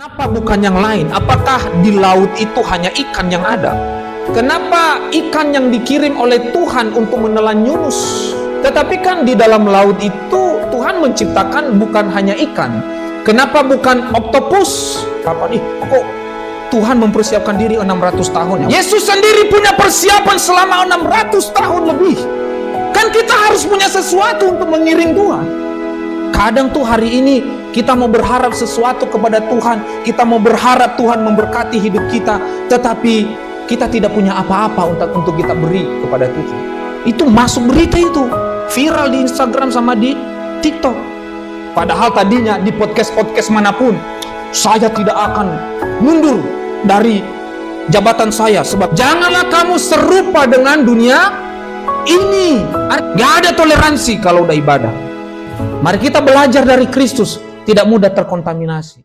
Kenapa bukan yang lain? Apakah di laut itu hanya ikan yang ada? Kenapa ikan yang dikirim oleh Tuhan untuk menelan Yunus? Tetapi kan di dalam laut itu Tuhan menciptakan bukan hanya ikan. Kenapa bukan oktopus? Kapan kok Tuhan mempersiapkan diri 600 tahun? Yesus sendiri punya persiapan selama 600 tahun lebih. Kan kita harus punya sesuatu untuk mengiring Tuhan. Kadang tuh hari ini kita mau berharap sesuatu kepada Tuhan, kita mau berharap Tuhan memberkati hidup kita, tetapi kita tidak punya apa-apa untuk kita beri kepada Tuhan. Itu masuk berita itu, viral di Instagram sama di TikTok. Padahal tadinya di podcast manapun, saya tidak akan mundur dari jabatan saya, sebab janganlah kamu serupa dengan dunia ini. Gak ada toleransi kalau udah ibadah. Mari kita belajar dari Kristus, tidak mudah terkontaminasi.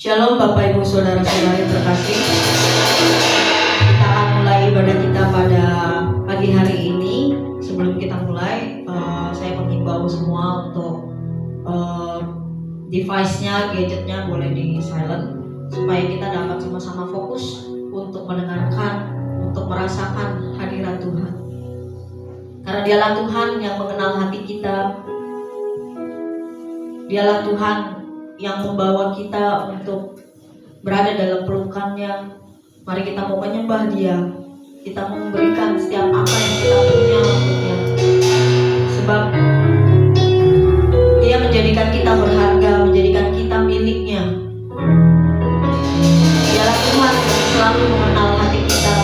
Shalom Bapak Ibu Saudara-saudari terkasih. Kita akan mulai ibadah kita pada pagi hari ini. Sebelum kita mulai, saya menghimbau semua untuk device-nya, gadgetnya boleh di silent, supaya kita dapat sama-sama fokus untuk mendengarkan, untuk merasakan hadirat Tuhan. Karena dialah Tuhan yang mengenal hati kita. Dialah Tuhan yang membawa kita untuk berada dalam pelukannya. Mari kita mau menyembah Dia. Kita mau memberikan setiap apa yang kita punya untuknya. Sebab Dia menjadikan kita berharga, menjadikan kita miliknya. Dialah Tuhan yang selalu mengenal hati kita.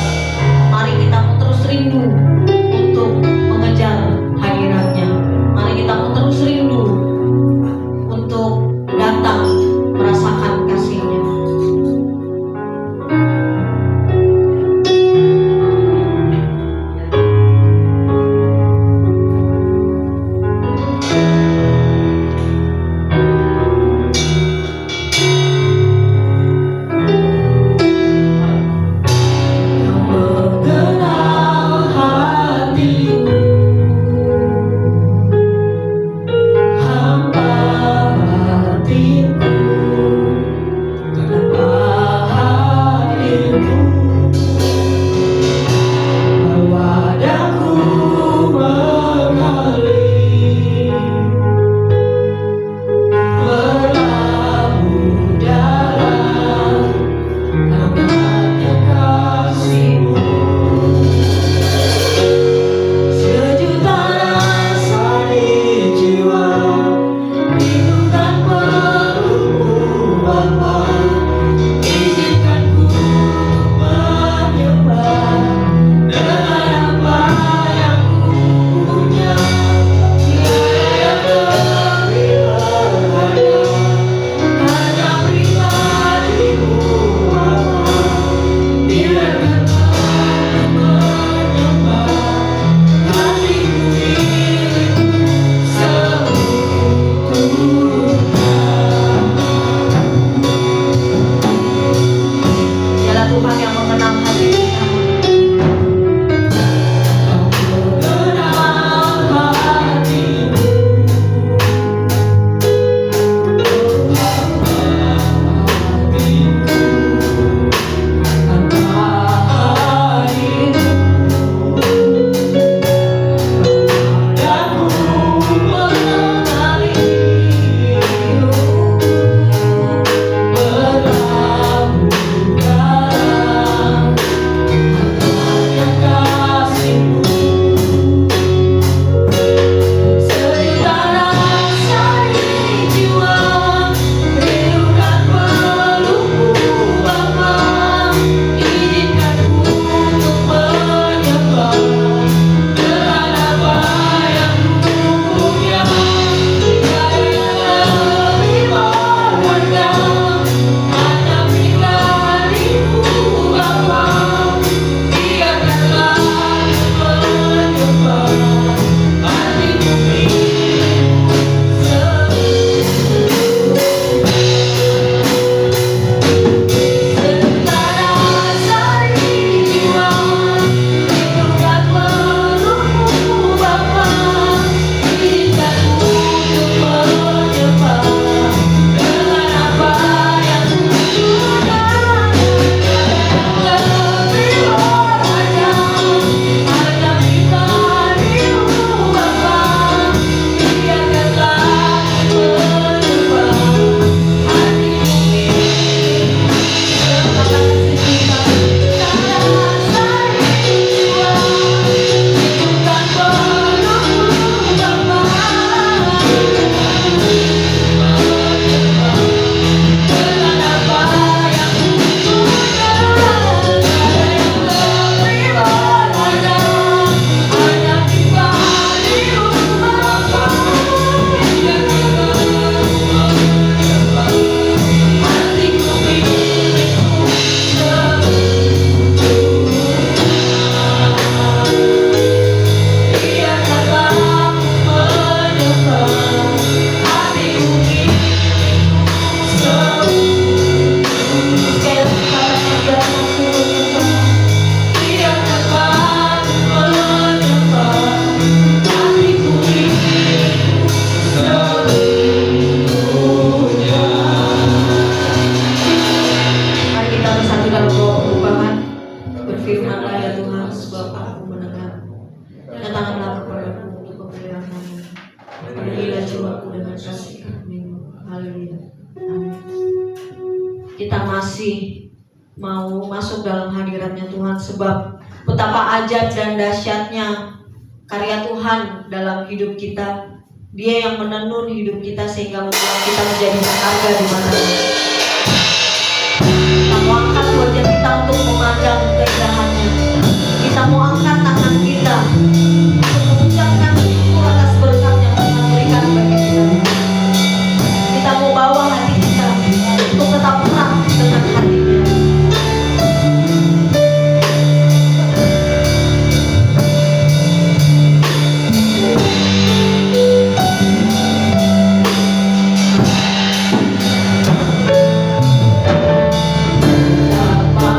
Mari kita mau terus rindu untuk mengejar hadiratnya. Mari kita mau terus rindu untuk datang merasakan kasih-Nya. Datanglah kepadaku untuk pemberianmu. Penuhilah jiwaku dengan kasih karunia-Mu. Haleluya. Amin. Kita masih mau masuk dalam hadiratnya Tuhan, sebab betapa ajaib dan dahsyatnya karya Tuhan dalam hidup kita. Dia yang menenun hidup kita sehingga membuat kita menjadi berharga di mana-mana. Kita mau angkat wajah kita untuk memandang keindahannya. Kita mau angkat tangan kita untuk mengucapkan syukur atas berkat yang Tuhan berikan bagi kita. Kita mau bawa hati kita untuk tetap erat dengan hatinya. Apa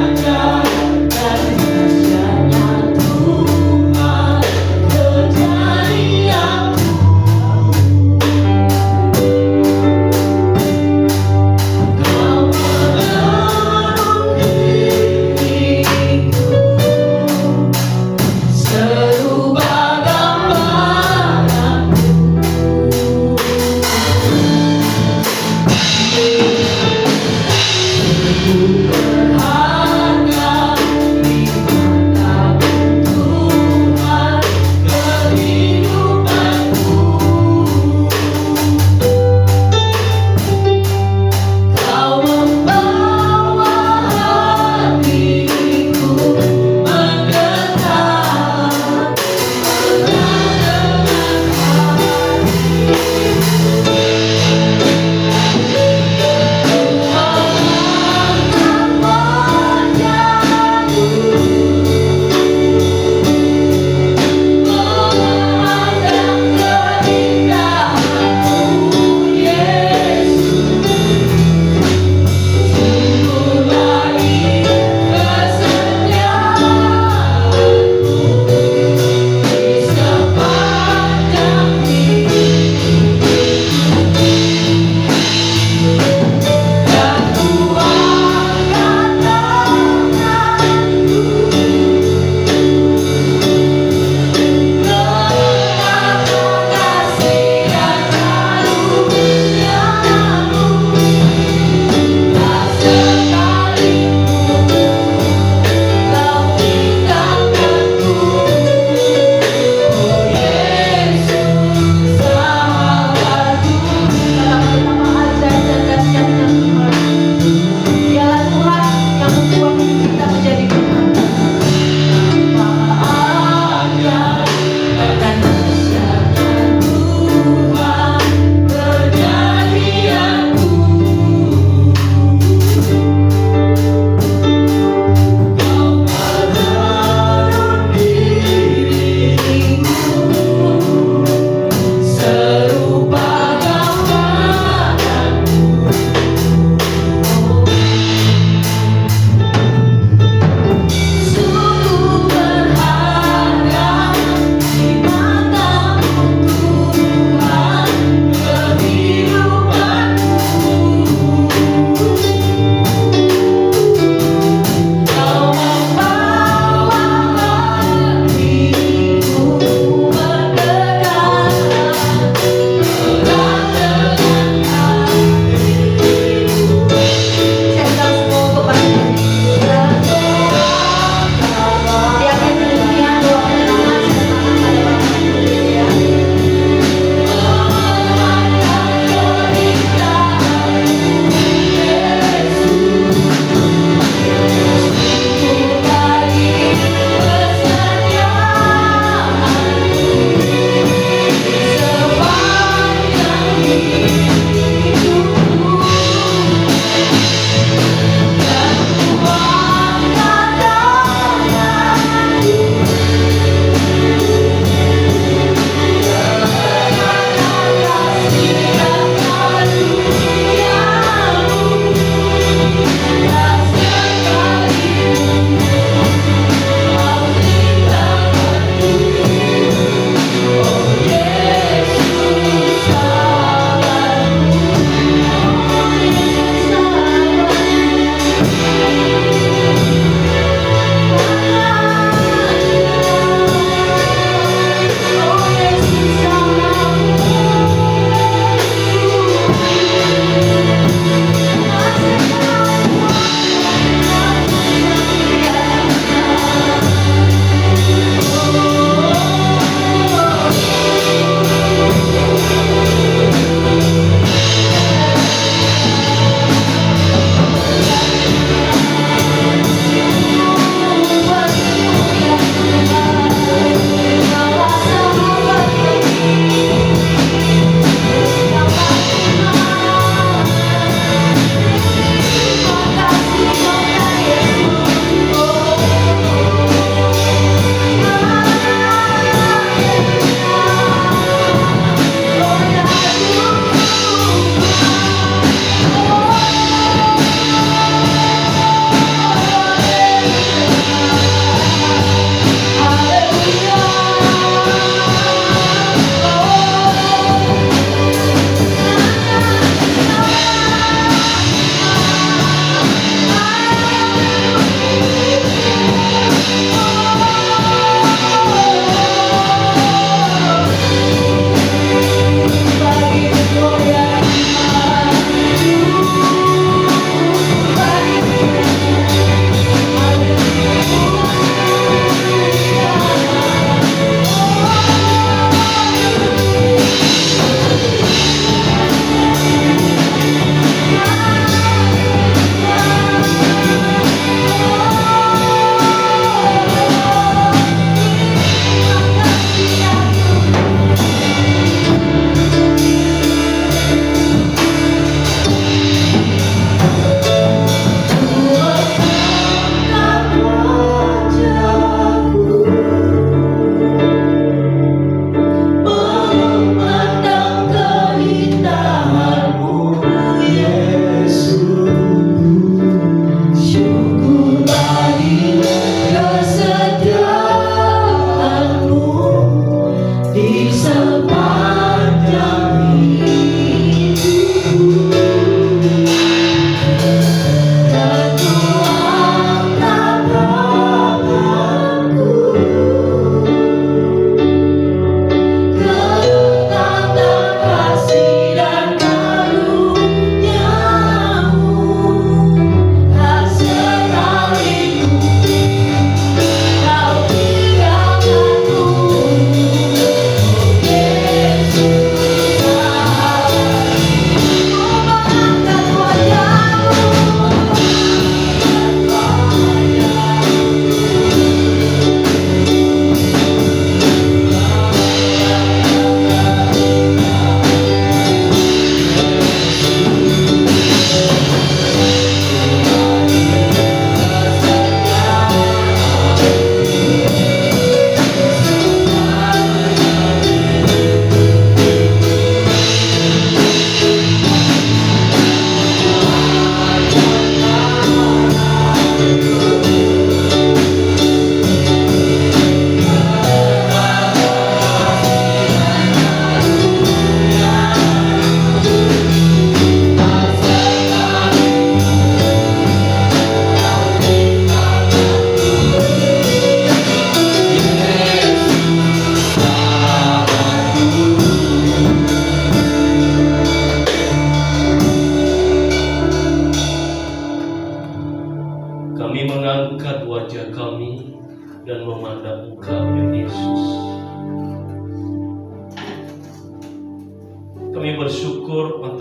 aja dari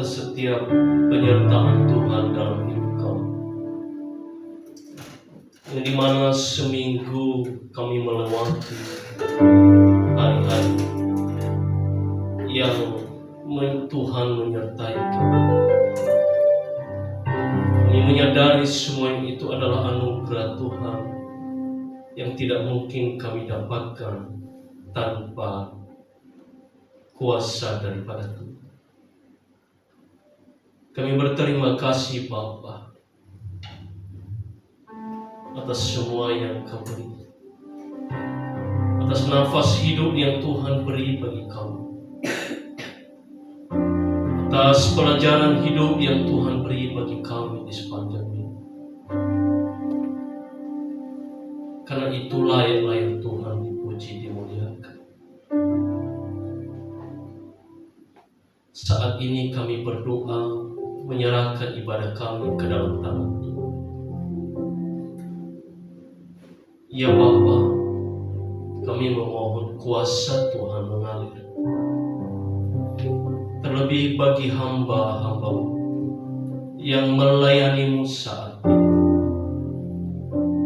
atas setiap penyertaan Tuhan dalam hidup kami. Yang dimana seminggu kami melewati hari-hari yang Tuhan menyertai kami. Kami menyadari semua itu adalah anugerah Tuhan yang tidak mungkin kami dapatkan tanpa kuasa daripada Tuhan. Kami berterima kasih Bapa atas semua yang Kau beri, atas nafas hidup yang Tuhan beri bagi kami, atas pelajaran hidup yang Tuhan beri bagi kami di sepanjang minggu. Karena itu layak Tuhan dipuji, dimuliakan. Saat ini kami berdoa menyerahkan ibadah kami ke dalam tangan Tuhan. Ya Bapa, kami memohon kuasa Tuhan mengalir. Terlebih bagi hamba-hamba-Mu yang melayani-Mu saat ini.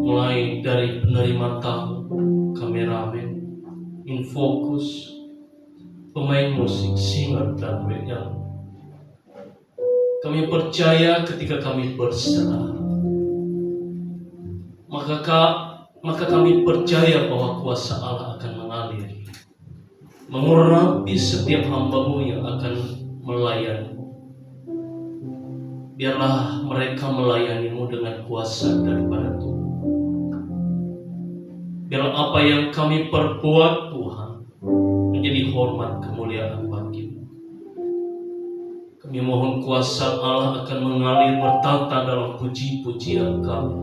Mulai dari penerima tamu, kameramen, infokus, pemain musik, singer, dan WL. Kami percaya ketika kami berserah, maka kami percaya bahwa kuasa Allah akan mengalir, mengurapi setiap hamba-Mu yang akan melayani-Mu. Biarlah mereka melayani-Mu dengan kuasa daripada Tuhan. Biarlah apa yang kami perbuat Tuhan menjadi hormat kemuliaan bagi-Mu. Kami mohon kuasa Allah akan mengalir bertata dalam puji-pujian kami.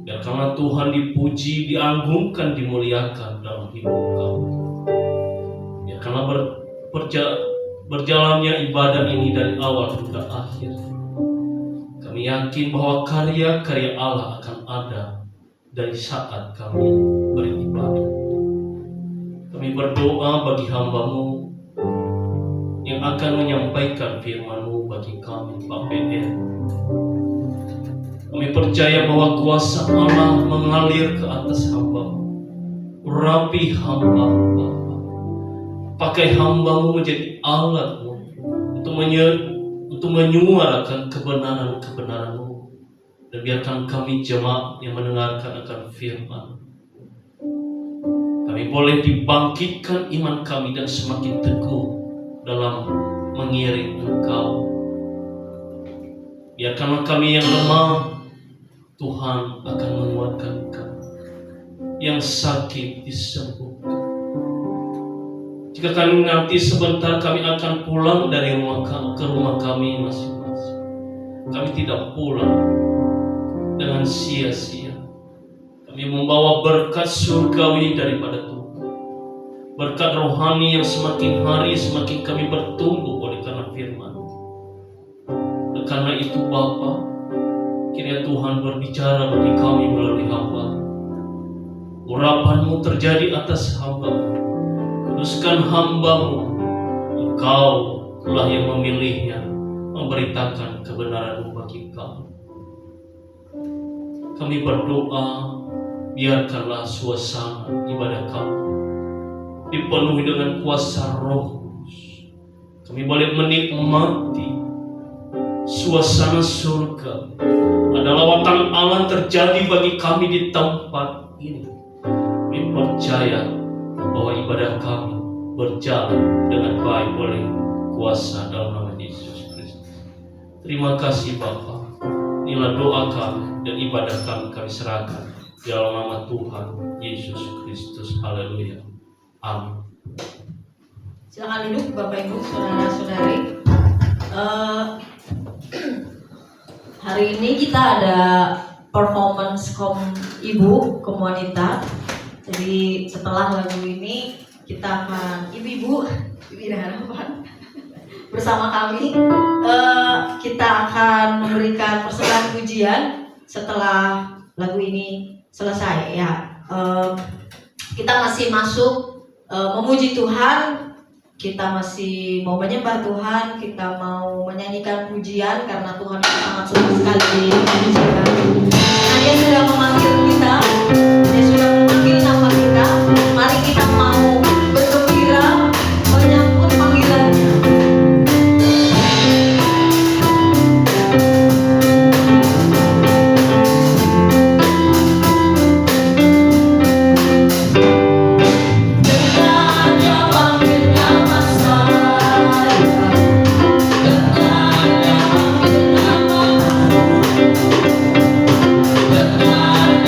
Biar karena Tuhan dipuji, diagungkan, dimuliakan dalam hidup kami. Biar karena berjalannya ibadah ini dari awal hingga akhir, kami yakin bahwa karya-karya Allah akan ada dari saat kami beribadah. Kami berdoa bagi hamba-Mu yang akan menyampaikan firman-Mu bagi kami, Pak PR. Kami percaya bahwa kuasa Allah mengalir ke atas hamba-Mu. Urapi hamba-Mu, pakai hamba-Mu menjadi alat-Mu untuk menyuarakan kebenaran-kebenaran-Mu. Dan biarkan kami jemaat yang mendengarkan akan firman. Kami boleh dibangkitkan iman kami dan semakin teguh dalam mengiring Engkau. Biarkanlah kami yang lemah, Tuhan akan menguatkan kami. Yang sakit disembuhkan. Jika kami nanti sebentar kami akan pulang dari ke rumah kami masing-masing, kami tidak pulang dengan sia-sia. Kami membawa berkat surgawi daripada Tuhan, berkat rohani yang semakin hari semakin kami bertumbuh oleh karena firman. Dan karena itu Bapa, kiranya Tuhan berbicara bagi kami melalui hamba. Urapan-Mu terjadi atas hamba-Mu. Kuduskan hamba-Mu. Engkau lah yang memilihnya memberitakan kebenaran-Mu bagi kami. Kami berdoa, biarkanlah suasana ibadah kami dipenuhi dengan kuasa Roh Kudus. Kami boleh menikmati suasana surga. Ada lawatan Allah terjadi bagi kami di tempat ini. Kami percaya bahwa ibadah kami berjalan dengan baik oleh kuasa dalam nama Yesus Kristus. Terima kasih Bapa. Inilah doa kami dan ibadah kami serahkan di dalam nama Tuhan Yesus Kristus. Haleluya. Amin. Silakan duduk Bapak Ibu, saudara-saudari. Hari ini kita ada performance ibu wanita. Jadi setelah lagu ini kita akan ibu-ibu harapan bersama kami. Kita akan memberikan persembahan pujian setelah lagu ini selesai ya. Kita masih masuk memuji Tuhan. kita masih mau menyembah Tuhan, kita mau menyanyikan pujian karena Tuhan itu sangat suka sekali dipujikan. Nah, Dia sudah memanggil kita, Dia sudah memanggil nama kita. Mari kita mau bergembira menyambut panggilannya. Dengan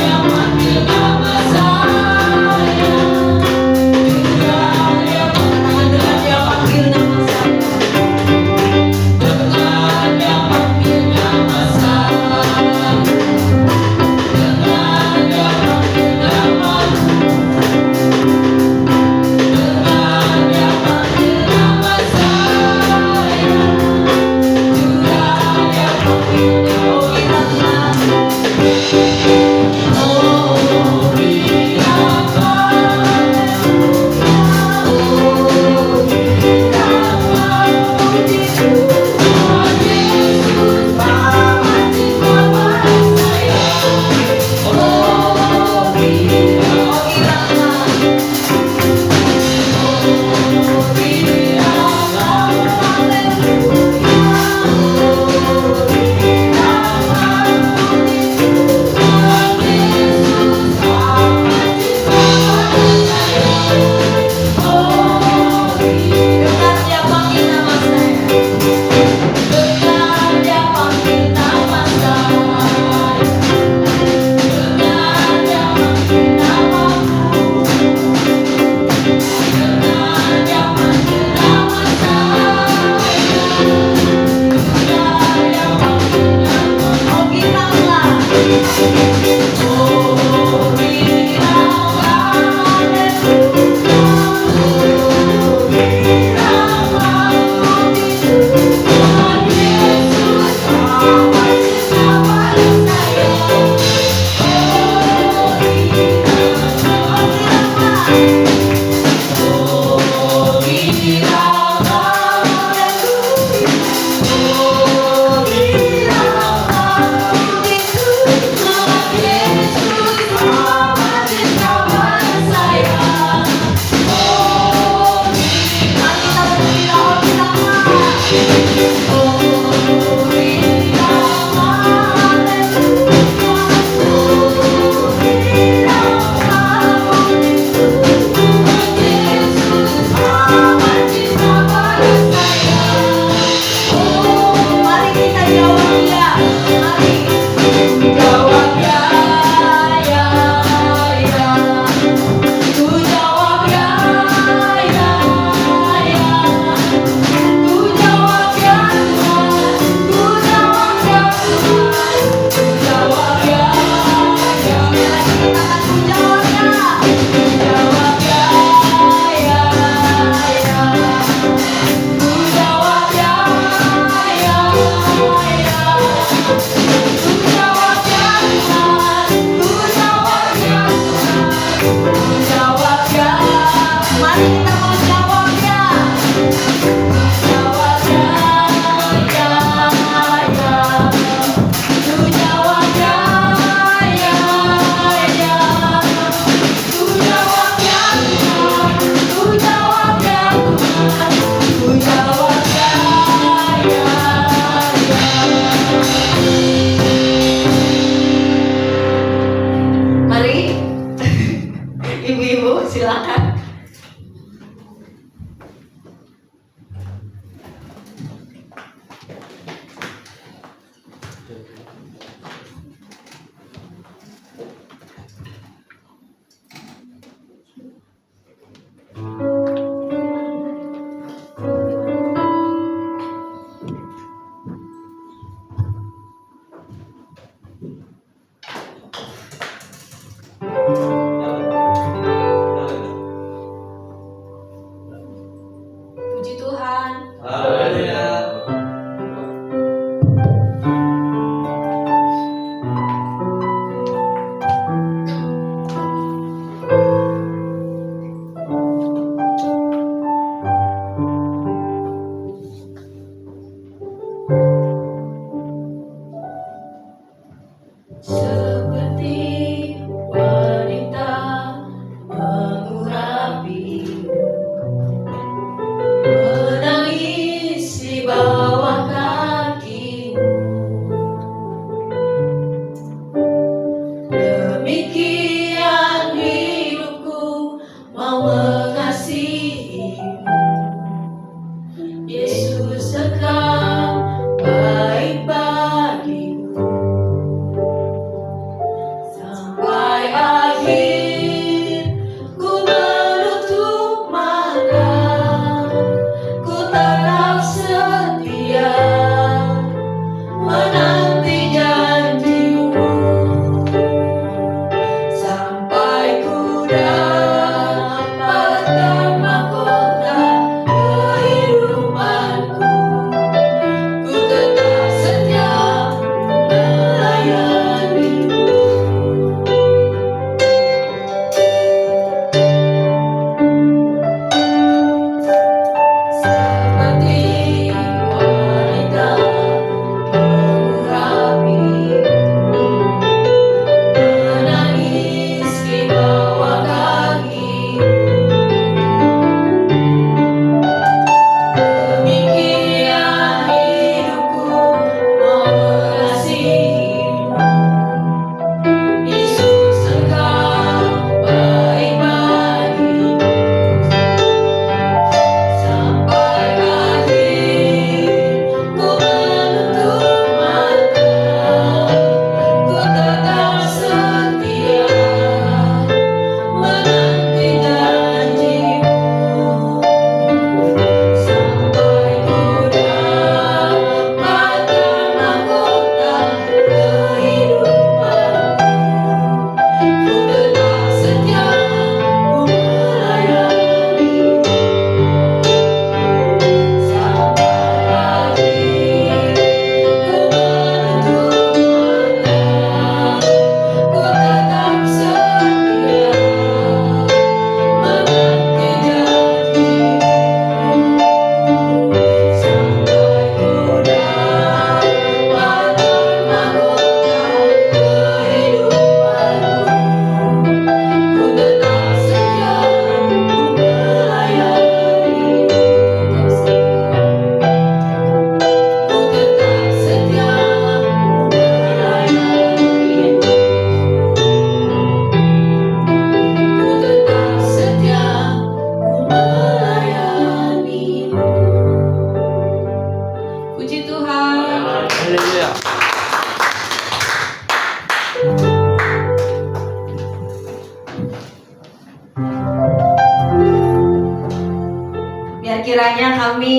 Dan kiranya kami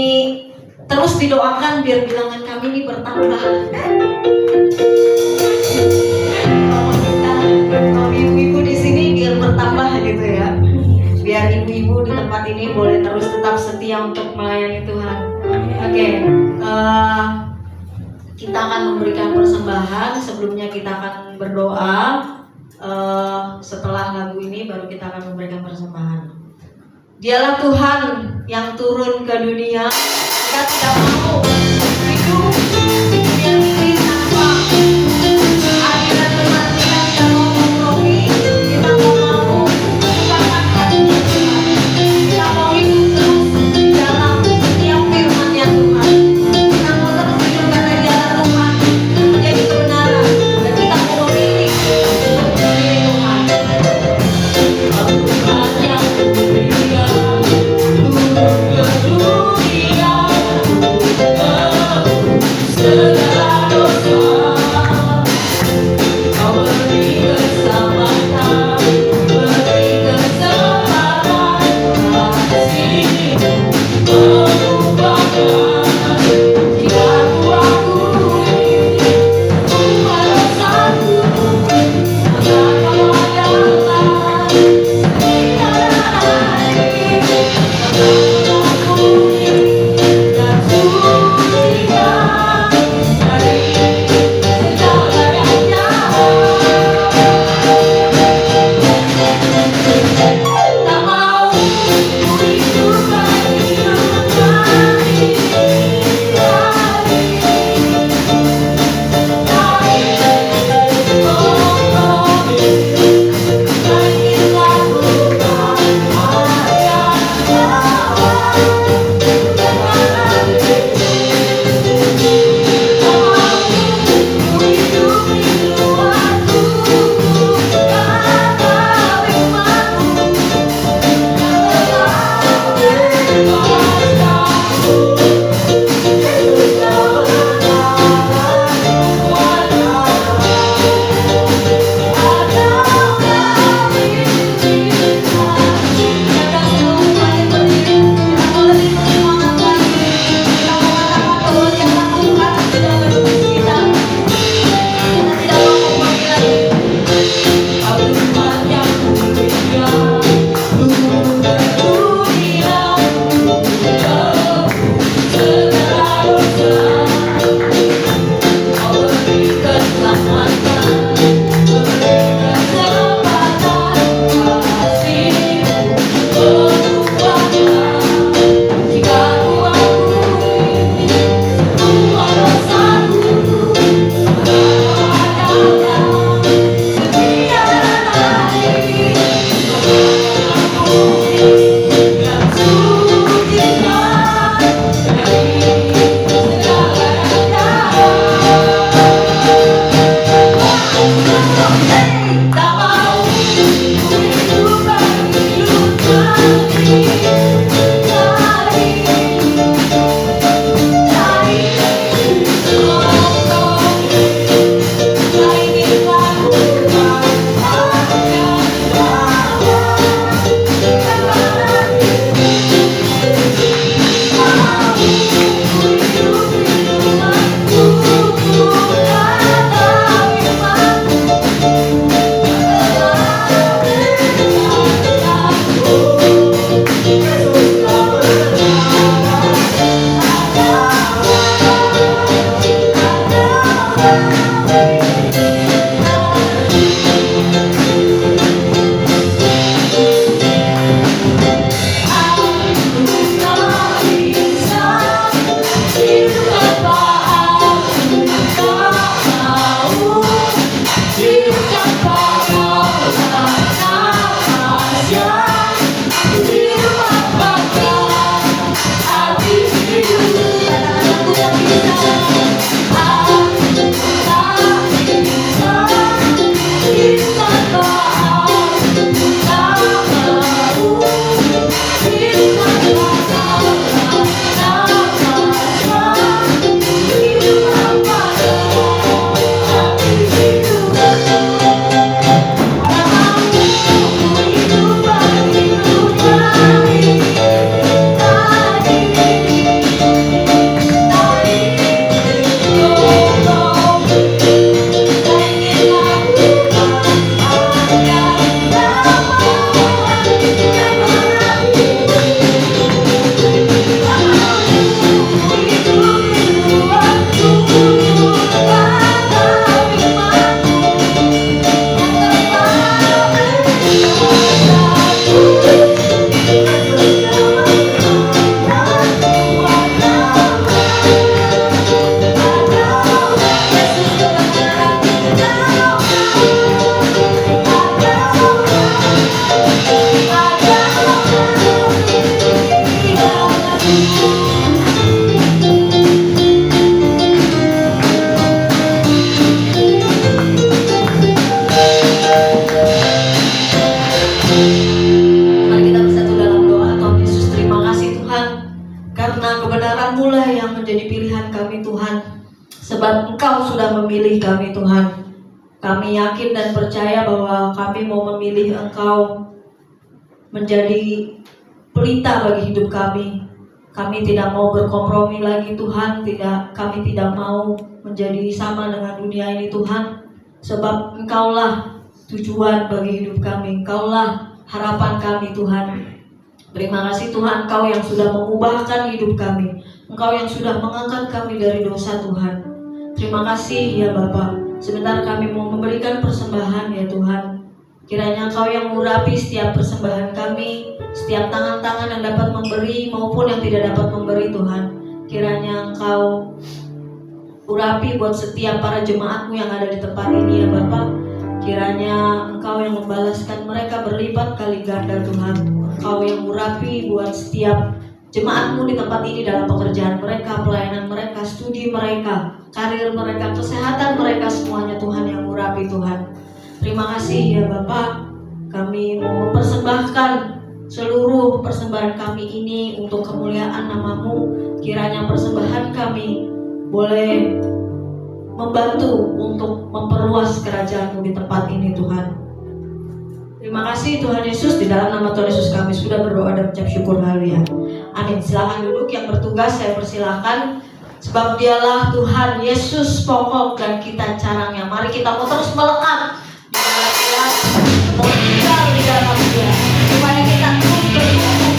terus didoakan biar bilangan kami ini bertambah. Kalau ibu-ibu di sini biar bertambah gitu ya. Biar ibu-ibu di tempat ini boleh terus tetap setia untuk melayani Tuhan. Oke, kita akan memberikan persembahan. Sebelumnya kita akan berdoa. Setelah lagu ini baru kita akan memberikan persembahan. Dialah Tuhan yang turun ke dunia. Kita tidak mau hidup di dunia ini tanpa hadirat Tuhan. Kita tidak mau kompromi. Kita mau mendapatkan Tuhan. Kita mau hidup terus di dalam setiap firman-Nya Tuhan. Kita mau terus hidup karena dialah Tuhan menjadi kebenaran, dan kita mau memilih Tuhan. Tuhan yang mulia turun ke dunia. sebab Engkau sudah memilih kami Tuhan. Kami yakin dan percaya bahwa kami mau memilih Engkau menjadi pelita bagi hidup kami. Kami tidak mau berkompromi lagi Tuhan, kami tidak mau menjadi sama dengan dunia ini Tuhan. Sebab Engkaulah tujuan bagi hidup kami, Engkaulah harapan kami Tuhan. Terima kasih Tuhan, Engkau yang sudah mengubahkan hidup kami, Engkau yang sudah mengangkat kami dari dosa Tuhan. Terima kasih ya Bapa. Sebentar kami mau memberikan persembahan ya Tuhan. Kiranya Engkau yang mengurapi setiap persembahan kami, setiap tangan-tangan yang dapat memberi maupun yang tidak dapat memberi Tuhan. Kiranya Engkau urapi buat setiap para jemaat-Mu yang ada di tempat ini ya Bapak. Kiranya Engkau yang membalaskan mereka berlipat kali ganda Tuhan. Engkau yang urapi buat setiap jemaat-Mu di tempat ini dalam pekerjaan mereka, pelayanan mereka, studi mereka, karir mereka, kesehatan mereka, semuanya Tuhan yang urapi Tuhan. Terima kasih ya Bapak. Kami mau mempersembahkan seluruh persembahan kami ini untuk kemuliaan nama-Mu. Kiranya persembahan kami boleh membantu untuk memperluas kerajaan-Mu di tempat ini Tuhan. Terima kasih Tuhan Yesus, di dalam nama Tuhan Yesus kami sudah berdoa dan mengucap syukur, haleluya. Amin. Silakan duduk, yang bertugas saya persilakan. Sebab Dialah Tuhan Yesus pokok dan kita carangnya. Mari kita mau terus melekat di dalam Dia, mau tinggal di dalam Dia, supaya kita terus bertumbuh.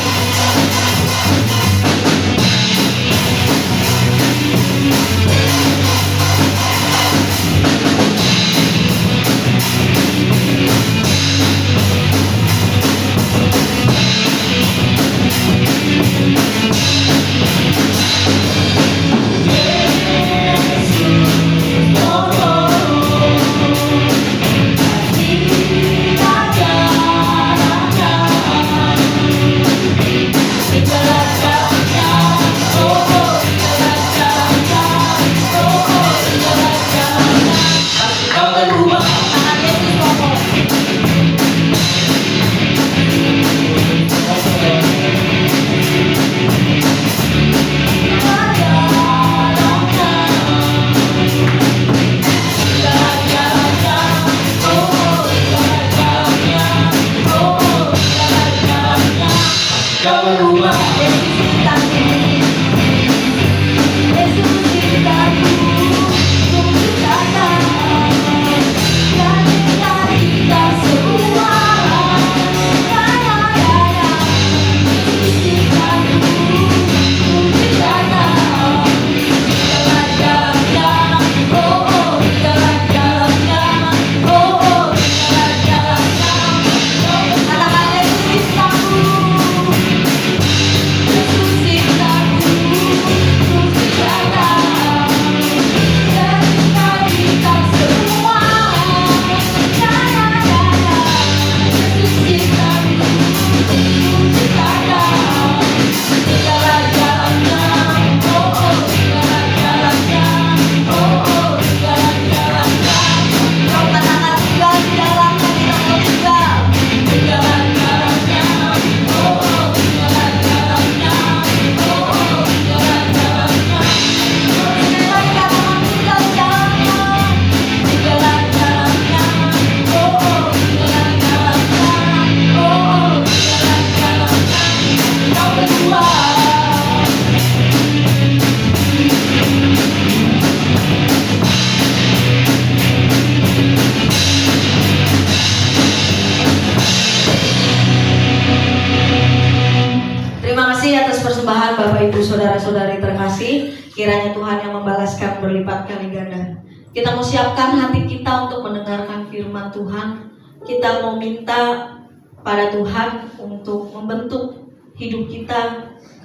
Saudara-saudari terkasih, kiranya Tuhan yang membalaskan berlipat kali ganda. Kita mau siapkan hati kita untuk mendengarkan firman Tuhan. Kita mau minta pada Tuhan untuk membentuk hidup kita,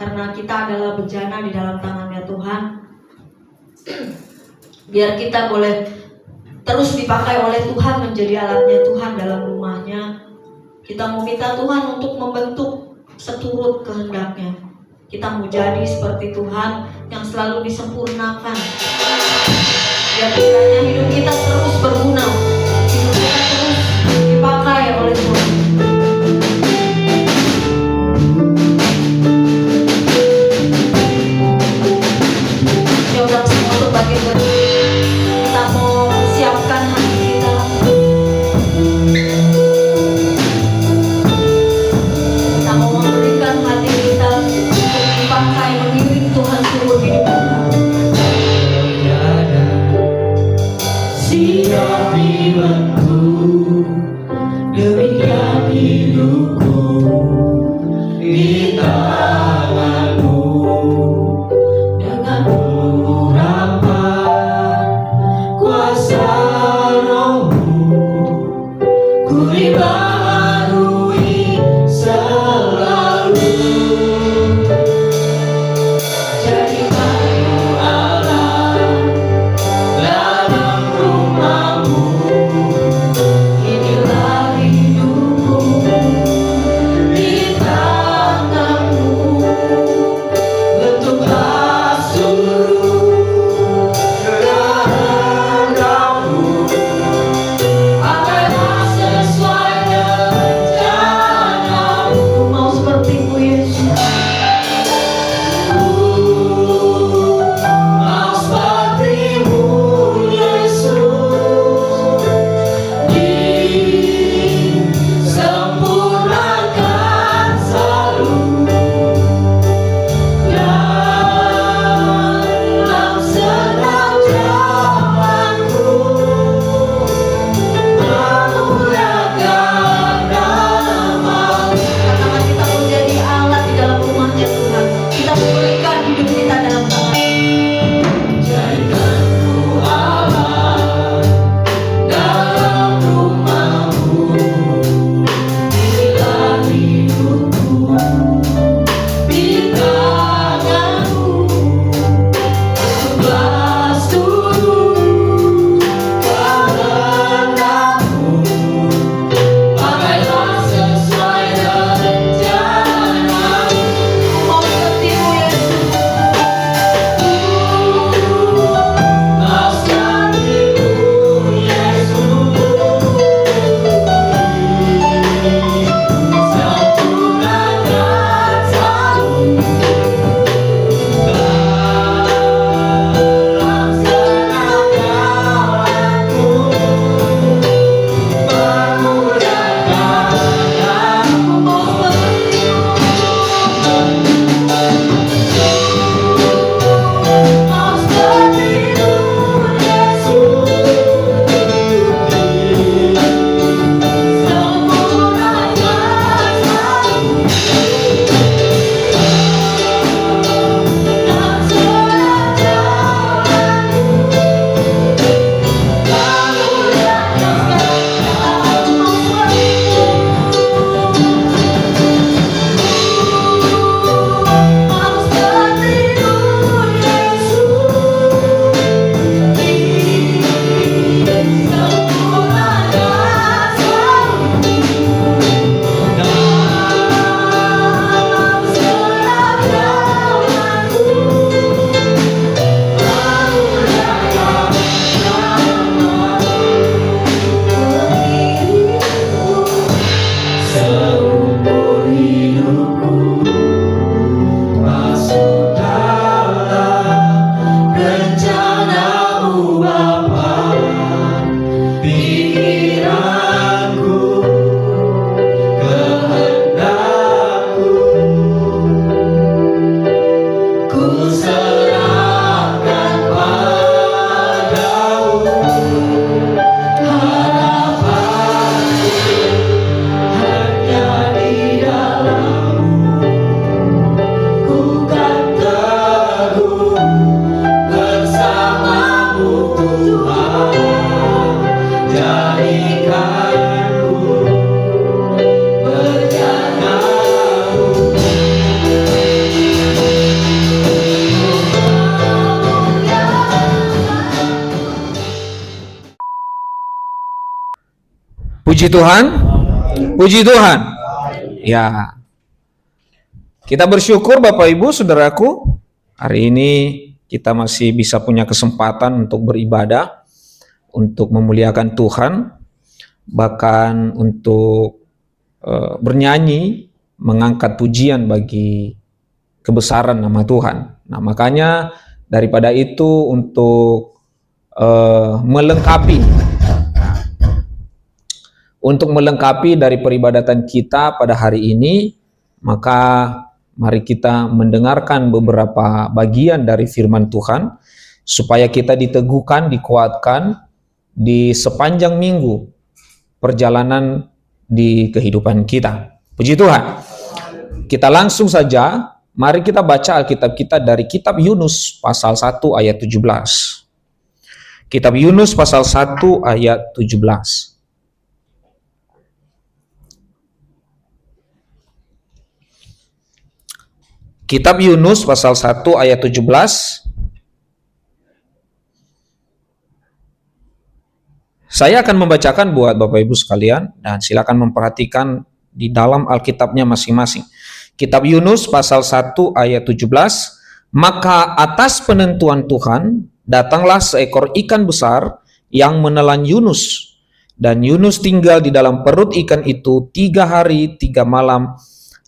karena kita adalah bejana di dalam tangannya Tuhan. Biar kita boleh terus dipakai oleh Tuhan, menjadi alatnya Tuhan dalam rumahnya. Kita mau minta Tuhan untuk membentuk seturut kehendaknya. Kita mau jadi seperti Tuhan yang selalu disempurnakan. Biar kiranya hidup kita terus berguna, hidup kita terus dipakai oleh Tuhan. Ya udah semua untuk bagi di tangan-Mu. Dengan urapan kuasa Roh-Mu, ku dibaharui selalu. Jadikan ku Allah dalam rumah-Mu, inilah hidupku di tangan-Mu. Bentuklah seluruh kehendak-Mu, pakailah sesuai rencana-Mu. Mau seperti-Mu Yesus. Mau seperti-Mu Yesus, disempurnakan selalu dalam setiap jalanku, memuliakan nama-Mu. Katakan kita menjadi alat di dalam rumahnya Tuhan. Kita memberikan hidup kita dalam tangan. Jadikan ku Allah dalam rumah-Mu, inilah hidupku di tangan-Mu. Bentuklah seluruh kehendak-Mu, pakailah sesuai rencana-Mu. Mau seperti-Mu Yesus. Mau seperti-Mu Yesus, sempurnakan selalu dalam setiap jalanku, memuliakan nama-Mu. Mau seperti-Mu Yesus, sempurnakan selalu dalam setiap jalanku, mau seperti-Mu Yesus, disempurnakan selalu dalam setiap jalanku, memuliakan nama-Mu. Seumur hidupku masuk dalam rencana-Mu Bapa, pikiranku, kehendakku, ku serahkan padamu. Harapanku hanya di dalam-Mu, ku kan teguh bersama-Mu Tuhan. Jadikanku berjalan-Mu. Puji Tuhan. Puji Tuhan. Ya. Kita bersyukur Bapak Ibu Saudaraku, hari ini kita masih bisa punya kesempatan untuk beribadah, untuk memuliakan Tuhan, bahkan untuk bernyanyi, mengangkat pujian bagi kebesaran nama Tuhan. Nah, makanya daripada itu untuk melengkapi dari peribadatan kita pada hari ini, maka mari kita mendengarkan beberapa bagian dari firman Tuhan supaya kita diteguhkan, dikuatkan di sepanjang minggu perjalanan di kehidupan kita. Puji Tuhan. Kita langsung saja, mari kita baca Alkitab kita dari kitab Yunus pasal 1 ayat 17. Kitab Yunus pasal 1 ayat 17. Kitab Yunus pasal 1 ayat 17. Saya akan membacakan buat Bapak Ibu sekalian, dan silakan memperhatikan di dalam Alkitabnya masing-masing. Kitab Yunus pasal 1 ayat 17. Maka atas penentuan Tuhan datanglah seekor ikan besar yang menelan Yunus, dan Yunus tinggal di dalam perut ikan itu 3 hari 3 malam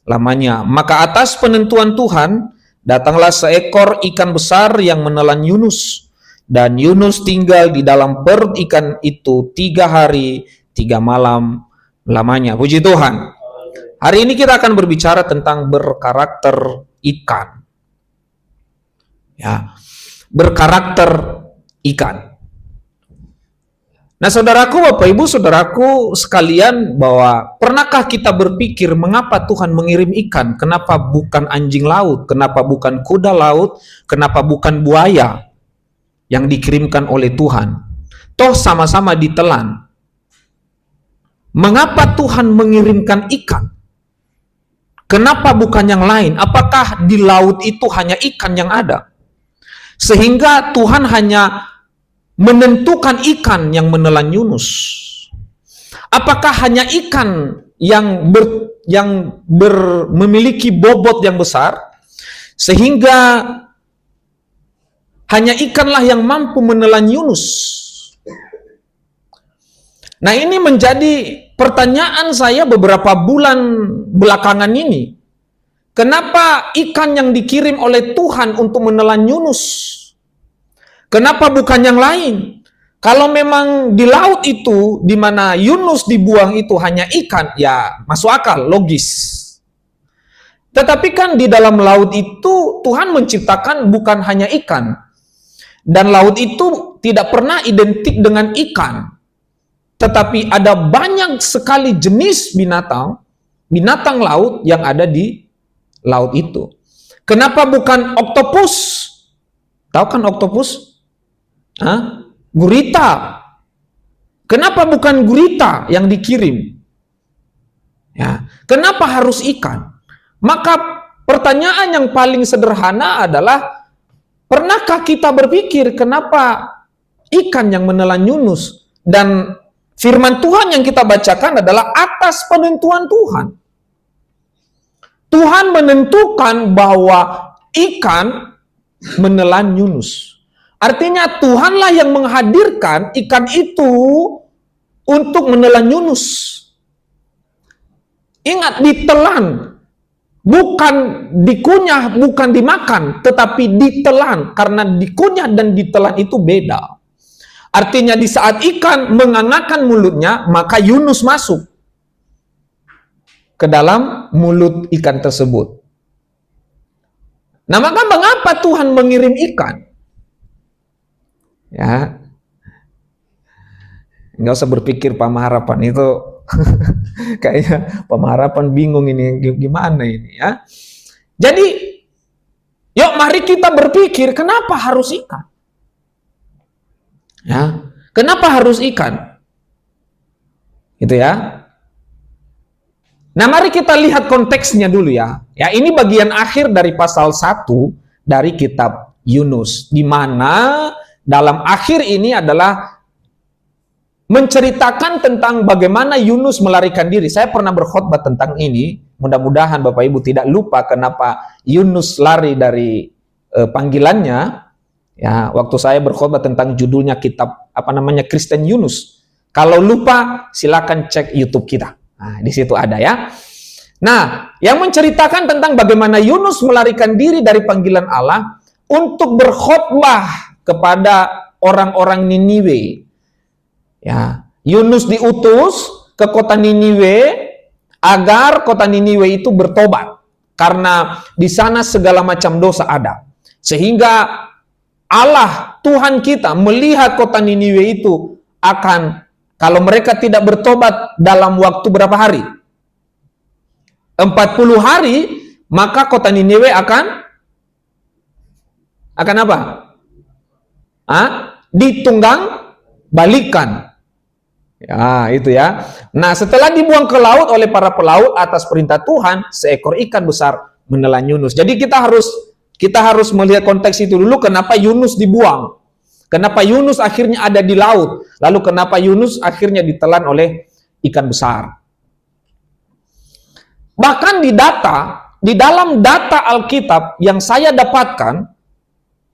lamanya. Maka atas penentuan Tuhan datanglah seekor ikan besar yang menelan Yunus, dan Yunus tinggal di dalam perut ikan itu 3 hari 3 malam lamanya. Puji Tuhan. Hari ini kita akan berbicara tentang berkarakter ikan. Ya, berkarakter ikan. Nah, saudaraku, Bapak Ibu, saudaraku sekalian, bahwa pernahkah kita berpikir mengapa Tuhan mengirim ikan? Kenapa bukan anjing laut? Kenapa bukan kuda laut? Kenapa bukan buaya yang dikirimkan oleh Tuhan? Toh sama-sama ditelan. Mengapa Tuhan mengirimkan ikan? Kenapa bukan yang lain? Apakah di laut itu hanya ikan yang ada? Sehingga Tuhan hanya menentukan ikan yang menelan Yunus. Apakah hanya ikan yang memiliki bobot yang besar, sehingga hanya ikanlah yang mampu menelan Yunus? Nah, ini menjadi pertanyaan saya beberapa bulan belakangan ini. Kenapa ikan yang dikirim oleh Tuhan untuk menelan Yunus? Kenapa bukan yang lain? Kalau memang di laut itu, di mana Yunus dibuang itu hanya ikan, ya masuk akal, logis. Tetapi kan di dalam laut itu Tuhan menciptakan bukan hanya ikan. Dan laut itu tidak pernah identik dengan ikan. Tetapi ada banyak sekali jenis binatang laut yang ada di laut itu. Kenapa bukan oktopus? Tahu kan oktopus? Gurita. Kenapa bukan gurita yang dikirim? Ya, kenapa harus ikan? Maka pertanyaan yang paling sederhana adalah, pernahkah kita berpikir kenapa ikan yang menelan Yunus? Dan firman Tuhan yang kita bacakan adalah atas penentuan Tuhan. Tuhan menentukan bahwa ikan menelan Yunus. Artinya Tuhanlah yang menghadirkan ikan itu untuk menelan Yunus. Ingat, ditelan. Bukan dikunyah, bukan dimakan, tetapi ditelan. Karena dikunyah dan ditelan itu beda. Artinya di saat ikan mengangakkan mulutnya, maka Yunus masuk ke dalam mulut ikan tersebut. Nah, maka mengapa Tuhan mengirim ikan? Ya, nggak usah berpikir Pamaharapan itu kayaknya Pamaharapan bingung ini gimana ini ya. Jadi, yuk mari kita berpikir kenapa harus ikan? Ya, kenapa harus ikan? Gitu ya. Nah, mari kita lihat konteksnya dulu ya. Ya, ini bagian akhir dari pasal 1 dari kitab Yunus, di mana dalam akhir ini adalah menceritakan tentang bagaimana Yunus melarikan diri. Saya pernah berkhotbah tentang ini. Mudah-mudahan Bapak Ibu tidak lupa kenapa Yunus lari dari panggilannya. Ya, waktu saya berkhotbah tentang judulnya kitab Kristen Yunus. Kalau lupa silakan cek YouTube kita. Nah, di situ ada ya. Nah, yang menceritakan tentang bagaimana Yunus melarikan diri dari panggilan Allah untuk berkhotbah kepada orang-orang Niniwe. Ya, Yunus diutus ke kota Niniwe agar kota Niniwe itu bertobat karena di sana segala macam dosa ada. Sehingga Allah, Tuhan kita melihat kota Niniwe itu akan, kalau mereka tidak bertobat dalam waktu berapa hari? 40 hari, maka kota Niniwe akan apa? Ditunggang balikan. Ya, itu ya. Nah, setelah dibuang ke laut oleh para pelaut atas perintah Tuhan, seekor ikan besar menelan Yunus. Jadi kita harus melihat konteks itu dulu, kenapa Yunus dibuang. Kenapa Yunus akhirnya ada di laut? Lalu kenapa Yunus akhirnya ditelan oleh ikan besar? Bahkan di dalam data Alkitab yang saya dapatkan,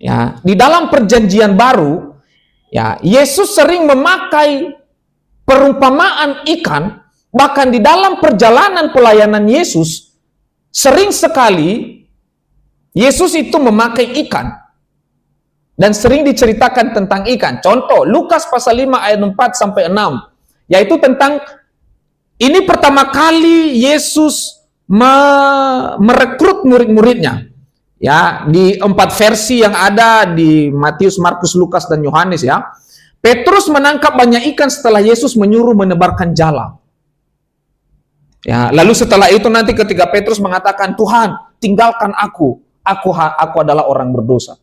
ya, di dalam Perjanjian Baru, ya, Yesus sering memakai perumpamaan ikan. Bahkan di dalam perjalanan pelayanan Yesus, sering sekali Yesus itu memakai ikan. Dan sering diceritakan tentang ikan. Contoh, Lukas pasal 5 ayat 4 sampai 6. Yaitu tentang, ini pertama kali Yesus merekrut murid-muridnya. Ya, di 4 versi yang ada di Matius, Markus, Lukas, dan Yohanes ya. Petrus menangkap banyak ikan setelah Yesus menyuruh menebarkan jala. Ya, lalu setelah itu nanti ketika Petrus mengatakan, "Tuhan, tinggalkan aku adalah orang berdosa."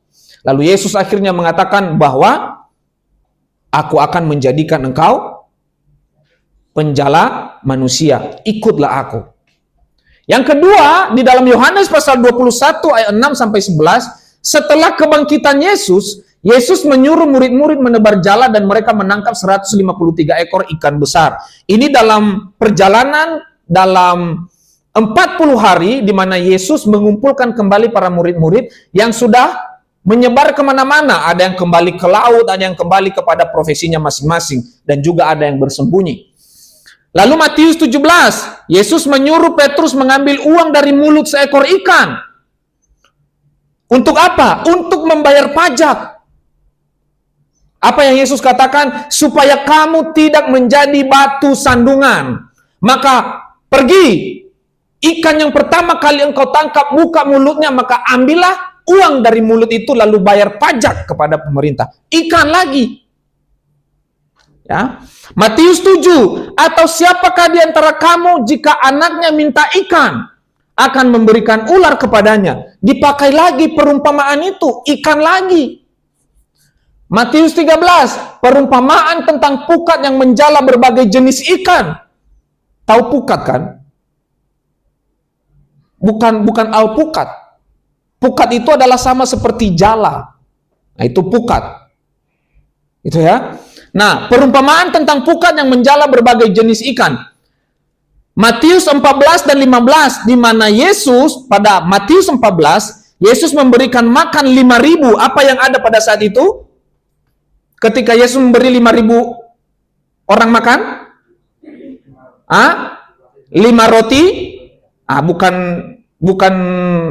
Lalu Yesus akhirnya mengatakan bahwa aku akan menjadikan engkau penjala manusia, ikutlah aku. Yang kedua, di dalam Yohanes pasal 21 ayat 6 sampai 11, setelah kebangkitan Yesus menyuruh murid-murid menebar jala dan mereka menangkap 153 ekor ikan besar. Ini dalam perjalanan dalam 40 hari di mana Yesus mengumpulkan kembali para murid-murid yang sudah menyebar kemana-mana. Ada yang kembali ke laut, ada yang kembali kepada profesinya masing-masing, dan juga ada yang bersembunyi. Lalu Matius 17, Yesus menyuruh Petrus mengambil uang dari mulut seekor ikan. Untuk apa? Untuk membayar pajak. Apa yang Yesus katakan? Supaya kamu tidak menjadi batu sandungan. Maka pergi, ikan yang pertama kali engkau tangkap, buka mulutnya, maka ambillah uang dari mulut itu, lalu bayar pajak kepada pemerintah. Ikan lagi. Ya. Matius 7, atau siapakah di antara kamu jika anaknya minta ikan, akan memberikan ular kepadanya? Dipakai lagi perumpamaan itu, ikan lagi. Matius 13, perumpamaan tentang pukat yang menjala berbagai jenis ikan. Tahu pukat kan? Bukan alpukat. Pukat itu adalah sama seperti jala. Nah, itu pukat. Itu ya. Nah, perumpamaan tentang pukat yang menjala berbagai jenis ikan. Matius 14 dan 15, di mana Yesus, pada Matius 14, Yesus memberikan makan 5.000. Apa yang ada pada saat itu? Ketika Yesus memberi 5.000 orang makan? 5 roti? Bukan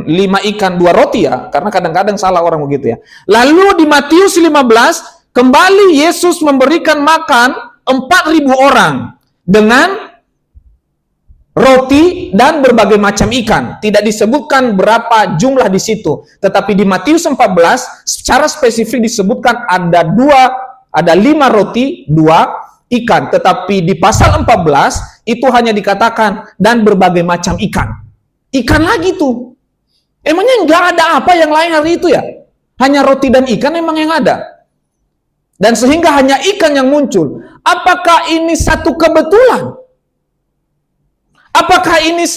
5 ikan 2 roti ya, karena kadang-kadang salah orang begitu ya. Lalu di Matius 15, kembali Yesus memberikan makan 4.000 orang dengan roti dan berbagai macam ikan. Tidak disebutkan berapa jumlah di situ. Tetapi di Matius 14 secara spesifik disebutkan ada 5 roti, 2 ikan. Tetapi di pasal 14 itu hanya dikatakan dan berbagai macam ikan. Ikan lagi tuh. Emangnya nggak ada apa yang lain hari itu ya? Hanya roti dan ikan emang yang ada. Dan sehingga hanya ikan yang muncul. Apakah ini satu kebetulan? Apakah ini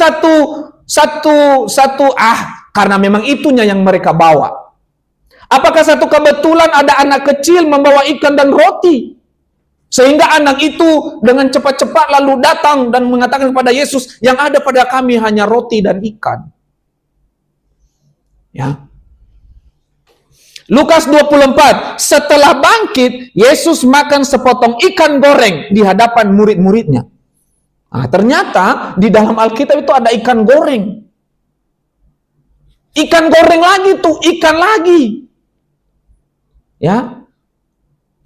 karena memang itunya yang mereka bawa? Apakah satu kebetulan ada anak kecil membawa ikan dan roti? Sehingga anak itu dengan cepat-cepat lalu datang dan mengatakan kepada Yesus, yang ada pada kami hanya roti dan ikan. Ya. Lukas 24, setelah bangkit, Yesus makan sepotong ikan goreng di hadapan murid-muridnya. Nah, ternyata di dalam Alkitab itu ada ikan goreng. Ikan goreng lagi tuh, ikan lagi. Ya.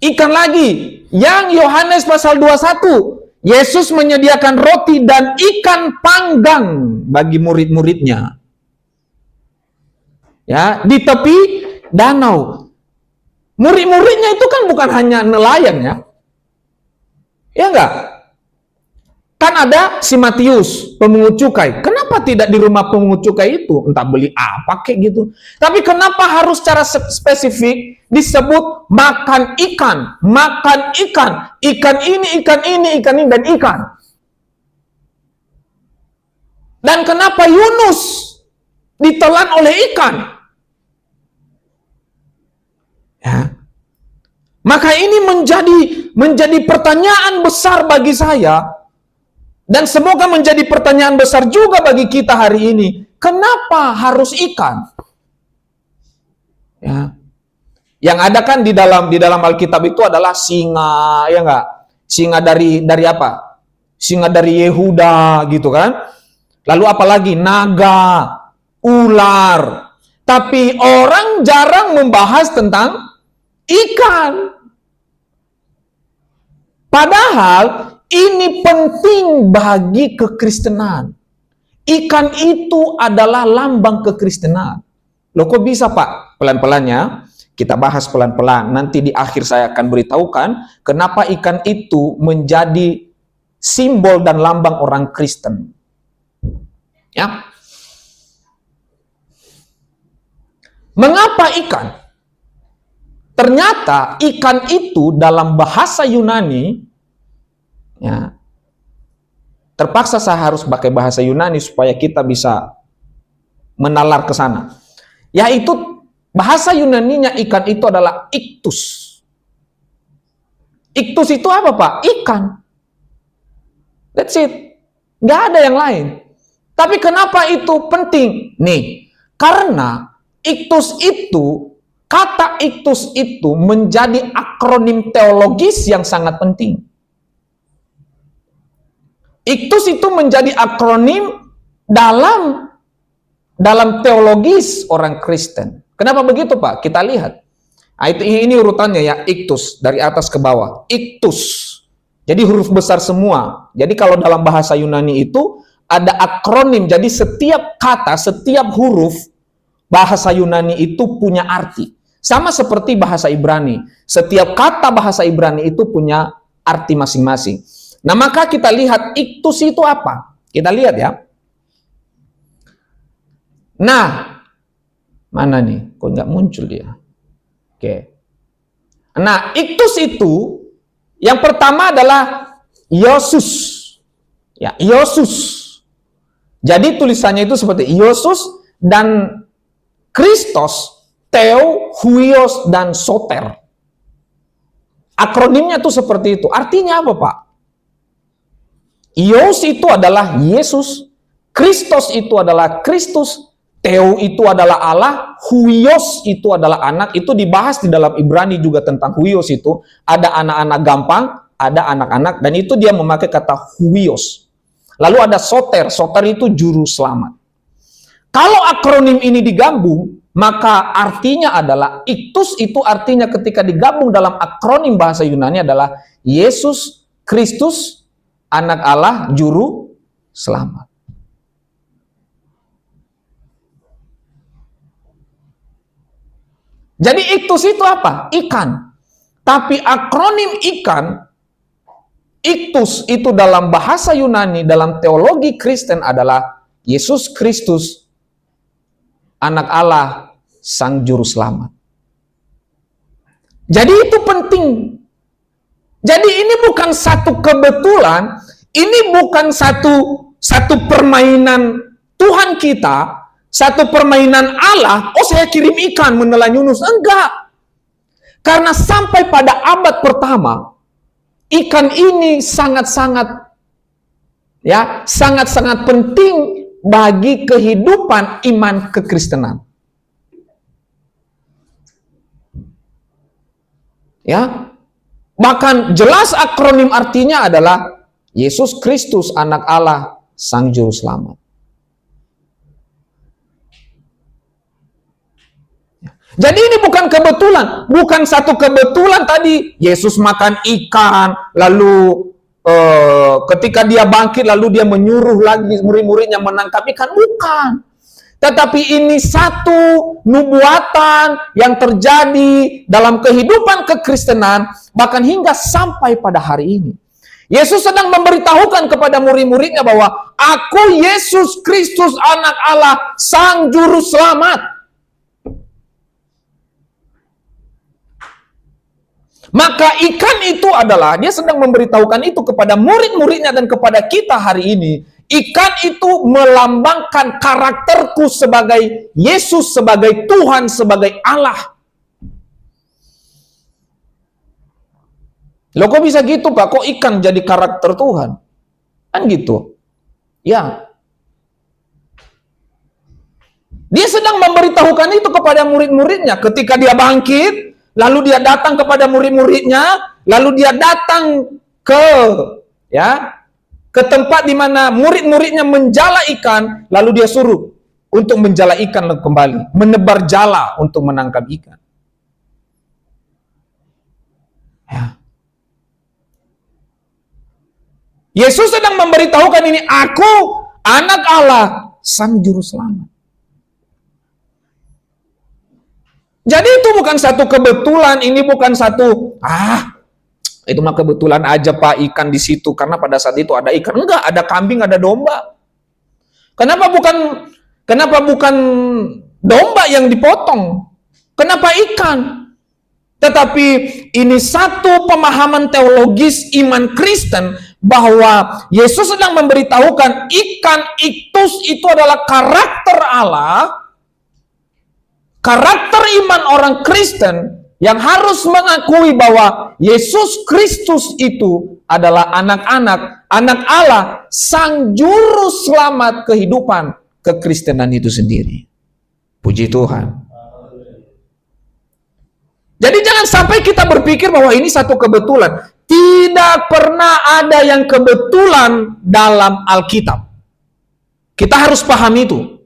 Ikan lagi. Yang Yohanes pasal 21, Yesus menyediakan roti dan ikan panggang bagi murid-muridnya. Ya, di tepi danau. Murid-muridnya itu kan bukan hanya nelayan ya. Ya enggak? Kan ada si Matius, pemungut cukai. Kenapa tidak di rumah pemungut cukai itu? Entah beli apa kayak gitu. Tapi kenapa harus secara spesifik disebut makan ikan? Makan ikan. Ikan ini, dan ikan. Dan kenapa Yunus ditelan oleh ikan? Ya. Maka ini menjadi pertanyaan besar bagi saya, dan semoga menjadi pertanyaan besar juga bagi kita hari ini. Kenapa harus ikan? Ya. Yang ada kan di dalam Alkitab itu adalah singa, ya enggak? Singa dari apa? Singa dari Yehuda gitu kan? Lalu apalagi naga, ular. Tapi orang jarang membahas tentang ikan. Padahal ini penting bagi kekristenan. Ikan itu adalah lambang kekristenan. Loh kok bisa Pak? Pelan-pelannya, kita bahas pelan-pelan. Nanti di akhir saya akan beritahukan kenapa ikan itu menjadi simbol dan lambang orang Kristen. Ya. Mengapa ikan? Ternyata ikan itu dalam bahasa Yunani, ya, terpaksa saya harus pakai bahasa Yunani supaya kita bisa menalar ke sana. Yaitu bahasa Yunaninya ikan itu adalah iktus. Iktus itu apa Pak? Ikan. That's it. Nggak ada yang lain. Tapi kenapa itu penting? Nih, karena kata iktus itu menjadi akronim teologis yang sangat penting. Iktus itu menjadi akronim dalam teologis orang Kristen. Kenapa begitu Pak? Kita lihat. Nah, ini urutannya ya, iktus dari atas ke bawah. Iktus. Jadi huruf besar semua. Jadi kalau dalam bahasa Yunani itu ada akronim. Jadi setiap kata, setiap huruf bahasa Yunani itu punya arti. Sama seperti bahasa Ibrani. Setiap kata bahasa Ibrani itu punya arti masing-masing. Nah, maka kita lihat iktus itu apa? Kita lihat ya. Nah, mana nih? Kok nggak muncul dia? Oke. Nah, iktus itu yang pertama adalah Iosus. Ya, Iosus. Jadi tulisannya itu seperti Iosus dan Kristos, Theo, Huios, dan Soter. Akronimnya tuh seperti itu. Artinya apa Pak? Ios itu adalah Yesus, Kristos itu adalah Kristus, Theo itu adalah Allah, Huios itu adalah anak. Itu dibahas di dalam Ibrani juga tentang Huios itu. Ada anak-anak gampang, ada anak-anak, dan itu dia memakai kata Huios. Lalu ada Soter, Soter itu juru selamat. Kalau akronim ini digabung, maka artinya adalah iktus itu artinya ketika digabung dalam akronim bahasa Yunani adalah Yesus Kristus, anak Allah, juru selamat. Jadi iktus itu apa? Ikan. Tapi akronim ikan, iktus itu dalam bahasa Yunani, dalam teologi Kristen adalah Yesus Kristus, anak Allah, sang juru selamat. Jadi itu penting. Jadi ini bukan satu kebetulan, ini bukan satu permainan Tuhan kita, satu permainan Allah. Oh, saya kirim ikan menelan Yunus. Enggak. Karena sampai pada abad pertama, ikan ini sangat-sangat penting bagi kehidupan iman kekristenan. Ya. Bahkan jelas akronim artinya adalah Yesus Kristus, anak Allah, sang juru selamat. Jadi ini bukan kebetulan, bukan satu kebetulan tadi Yesus makan ikan, lalu ketika dia bangkit lalu dia menyuruh lagi murid-muridnya menangkap ikan, bukan. Tetapi ini satu nubuatan yang terjadi dalam kehidupan kekristenan bahkan hingga sampai pada hari ini. Yesus sedang memberitahukan kepada murid-muridnya bahwa aku Yesus Kristus anak Allah, Sang Juru Selamat. Maka ikan itu adalah, dia sedang memberitahukan itu kepada murid-muridnya dan kepada kita hari ini. Ikan itu melambangkan karakterku sebagai Yesus, sebagai Tuhan, sebagai Allah. Loh kok bisa gitu Pak? Kok ikan jadi karakter Tuhan? Kan gitu. Ya. Dia sedang memberitahukan itu kepada murid-muridnya. Ketika dia bangkit, lalu dia datang kepada murid-muridnya, lalu dia datang ke tempat di mana murid-muridnya menjala ikan, lalu dia suruh untuk menjala ikan kembali, menebar jala untuk menangkap ikan. Ya. Yesus sedang memberitahukan ini, aku anak Allah, Sang Juru Selamat. Jadi itu bukan satu kebetulan, ini bukan satu, itu mah kebetulan aja Pak ikan di situ, karena pada saat itu ada ikan. Enggak, ada kambing, ada domba. Kenapa bukan domba yang dipotong? Kenapa ikan? Tetapi ini satu pemahaman teologis iman Kristen, bahwa Yesus sedang memberitahukan ikan iktus itu adalah karakter Allah, karakter iman orang Kristen yang harus mengakui bahwa Yesus Kristus itu adalah anak Allah, Sang Juru Selamat kehidupan kekristenan itu sendiri. Puji Tuhan. Jadi jangan sampai kita berpikir bahwa ini satu kebetulan. Tidak pernah ada yang kebetulan dalam Alkitab. Kita harus paham itu.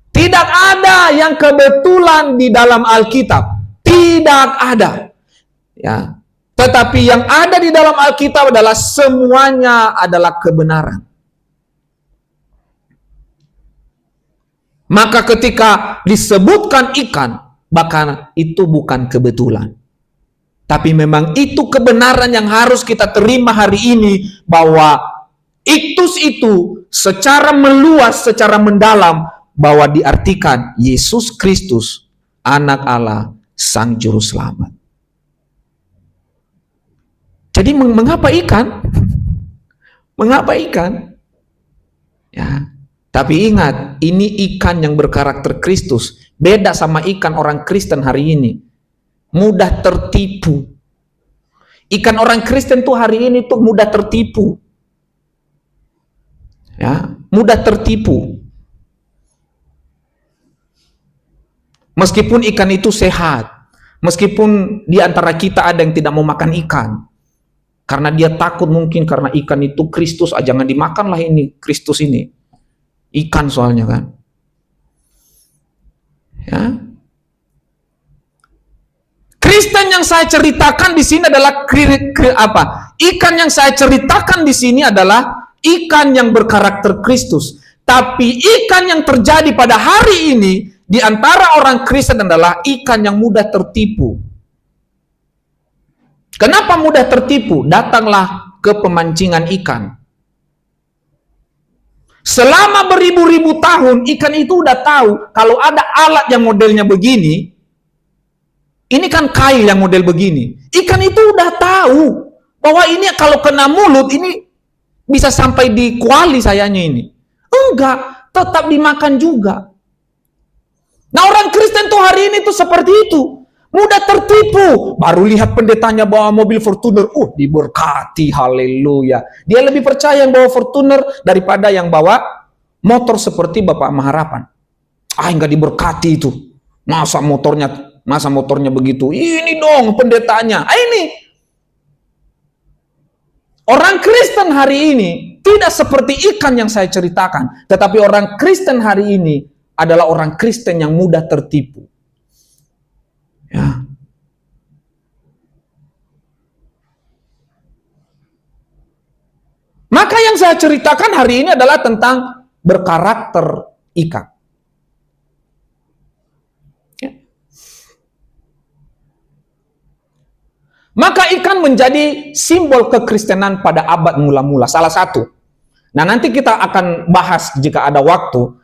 Tidak ada yang kebetulan di dalam Alkitab. Tidak ada. Ya. Tetapi yang ada di dalam Alkitab adalah semuanya adalah kebenaran. Maka ketika disebutkan ikan, bahkan itu bukan kebetulan. Tapi memang itu kebenaran yang harus kita terima hari ini, bahwa iktus itu secara meluas, secara mendalam, bahwa diartikan Yesus Kristus, anak Allah, Sang Juru Selamat. Jadi mengapa ikan? Mengapa ikan? Ya, tapi ingat, ini ikan yang berkarakter Kristus. Beda sama ikan orang Kristen hari ini. Mudah tertipu. Ikan orang Kristen tuh hari ini tuh mudah tertipu. Ya, mudah tertipu. Meskipun ikan itu sehat, meskipun di antara kita ada yang tidak mau makan ikan, karena dia takut mungkin karena ikan itu Kristus, jangan dimakanlah ini Kristus ini. Ikan soalnya kan. Ya. Kristen yang saya ceritakan di sini adalah ikan yang saya ceritakan di sini adalah ikan yang berkarakter Kristus. Tapi ikan yang terjadi pada hari ini di antara orang Kristen adalah ikan yang mudah tertipu. Kenapa mudah tertipu? Datanglah ke pemancingan ikan. Selama beribu-ribu tahun ikan itu udah tahu kalau ada alat yang modelnya begini. Ini kan kail yang model begini. Ikan itu udah tahu bahwa ini kalau kena mulut ini bisa sampai di kuali sayanya ini. Enggak, tetap dimakan juga. Nah orang Kristen tuh hari ini tuh seperti itu. Mudah tertipu. Baru lihat pendetanya bawa mobil Fortuner. Diberkati, haleluya. Dia lebih percaya yang bawa Fortuner daripada yang bawa motor seperti Bapak Maharapan. Enggak diberkati itu. Masa motornya begitu. Ini dong pendetanya. Ini. Orang Kristen hari ini tidak seperti ikan yang saya ceritakan. Tetapi orang Kristen hari ini adalah orang Kristen yang mudah tertipu. Ya. Maka yang saya ceritakan hari ini adalah tentang berkarakter ikan. Ya. Maka ikan menjadi simbol kekristenan pada abad mula-mula, salah satu. Nah, nanti kita akan bahas jika ada waktu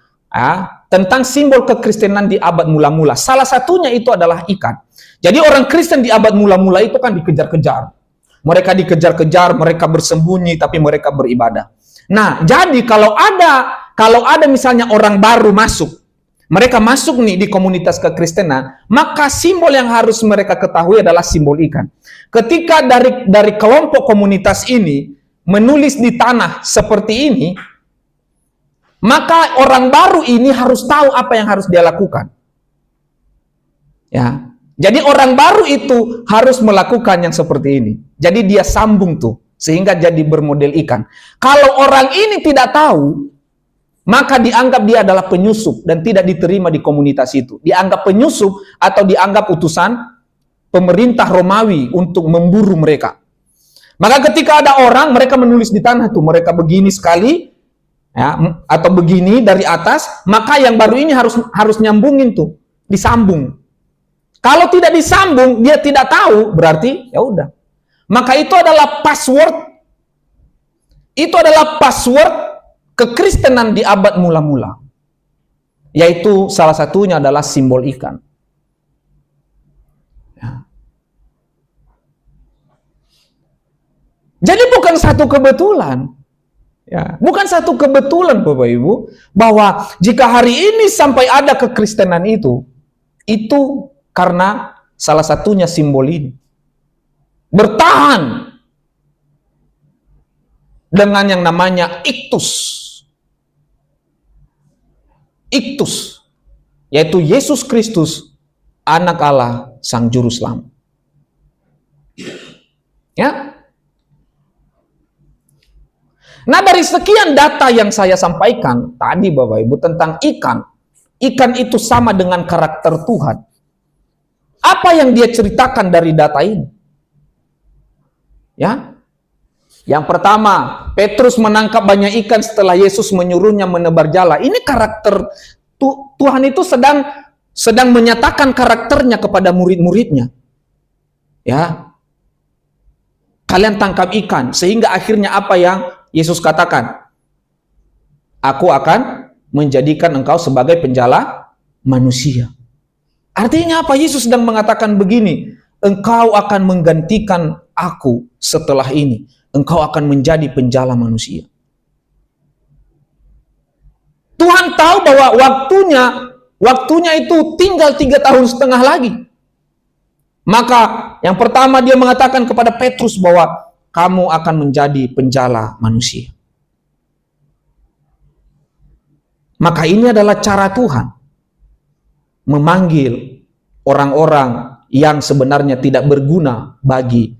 tentang simbol kekristenan di abad mula-mula. Salah satunya itu adalah ikan. Jadi orang Kristen di abad mula-mula itu kan dikejar-kejar. Mereka dikejar-kejar, mereka bersembunyi, tapi mereka beribadah. Nah, jadi kalau ada misalnya orang baru masuk, mereka masuk nih di komunitas kekristenan, maka simbol yang harus mereka ketahui adalah simbol ikan. Ketika dari kelompok komunitas ini menulis di tanah seperti ini, maka orang baru ini harus tahu apa yang harus dia lakukan. Ya. Jadi orang baru itu harus melakukan yang seperti ini. Jadi dia sambung tuh, sehingga jadi bermodel ikan. Kalau orang ini tidak tahu, maka dianggap dia adalah penyusup dan tidak diterima di komunitas itu. Dianggap penyusup atau dianggap utusan pemerintah Romawi untuk memburu mereka. Maka ketika ada orang, mereka menulis di tanah tuh, mereka begini sekali, ya, atau begini dari atas, maka yang baru ini harus nyambungin tuh, disambung. Kalau tidak disambung, dia tidak tahu, berarti ya udah. Maka itu adalah password. Itu adalah password kekristenan di abad mula-mula. Yaitu salah satunya adalah simbol ikan. Ya. Jadi bukan satu kebetulan. Ya, bukan satu kebetulan Bapak Ibu bahwa jika hari ini sampai ada kekristenan itu karena salah satunya simbol ini. Bertahan dengan yang namanya iktus. Iktus, yaitu Yesus Kristus, anak Allah, Sang Juru Selamat. Ya. Nah, dari sekian data yang saya sampaikan tadi Bapak Ibu tentang ikan itu sama dengan karakter Tuhan. Apa yang dia ceritakan dari data ini? Ya. Yang pertama, Petrus menangkap banyak ikan setelah Yesus menyuruhnya menebar jala. Ini karakter Tuhan itu sedang menyatakan karakternya kepada murid-muridnya. Ya. Kalian tangkap ikan sehingga akhirnya apa yang Yesus katakan? Aku akan menjadikan engkau sebagai penjala manusia. Artinya apa? Yesus sedang mengatakan begini, engkau akan menggantikan aku setelah ini. Engkau akan menjadi penjala manusia. Tuhan tahu bahwa waktunya itu tinggal 3,5 tahun lagi. Maka yang pertama dia mengatakan kepada Petrus bahwa kamu akan menjadi penjala manusia. Maka ini adalah cara Tuhan memanggil orang-orang yang sebenarnya tidak berguna bagi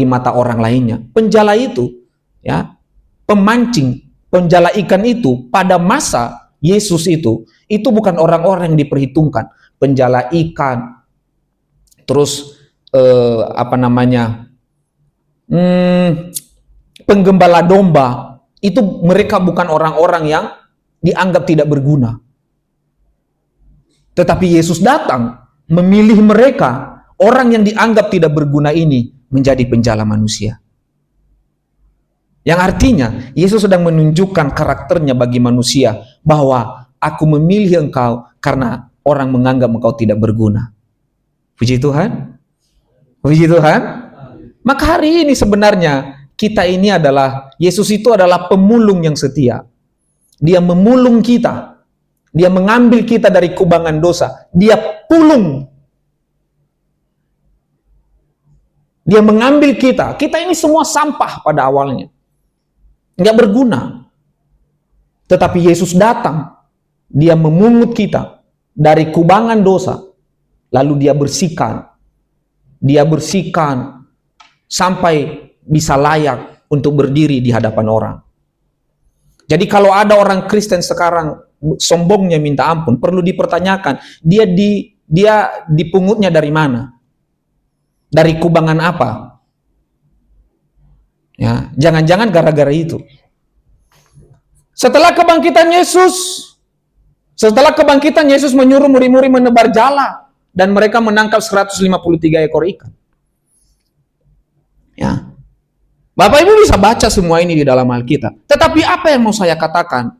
mata orang lainnya. Penjala itu, ya, pemancing, penjala ikan itu pada masa Yesus itu bukan orang-orang yang diperhitungkan. Penjala ikan, terus penggembala domba, itu mereka bukan orang-orang yang dianggap tidak berguna. Tetapi Yesus datang memilih mereka, orang yang dianggap tidak berguna ini menjadi penjala manusia. Yang artinya Yesus sedang menunjukkan karakternya bagi manusia bahwa aku memilih engkau karena orang menganggap engkau tidak berguna. Puji Tuhan. Puji Tuhan. Maka hari ini sebenarnya kita ini adalah, Yesus itu adalah pemulung yang setia. Dia memulung kita. Dia mengambil kita dari kubangan dosa. Dia pulung. Dia mengambil kita. Kita ini semua sampah pada awalnya. Nggak berguna. Tetapi Yesus datang. Dia memungut kita dari kubangan dosa. Lalu dia bersihkan. Dia bersihkan sampai bisa layak untuk berdiri di hadapan orang. Jadi kalau ada orang Kristen sekarang sombongnya minta ampun, perlu dipertanyakan, dia dipungutnya dari mana? Dari kubangan apa? Ya, jangan-jangan gara-gara itu. Setelah kebangkitan Yesus menyuruh murid-murid menebar jala dan mereka menangkap 153 ekor ikan. Bapak Ibu bisa baca semua ini di dalam Alkitab. Tetapi apa yang mau saya katakan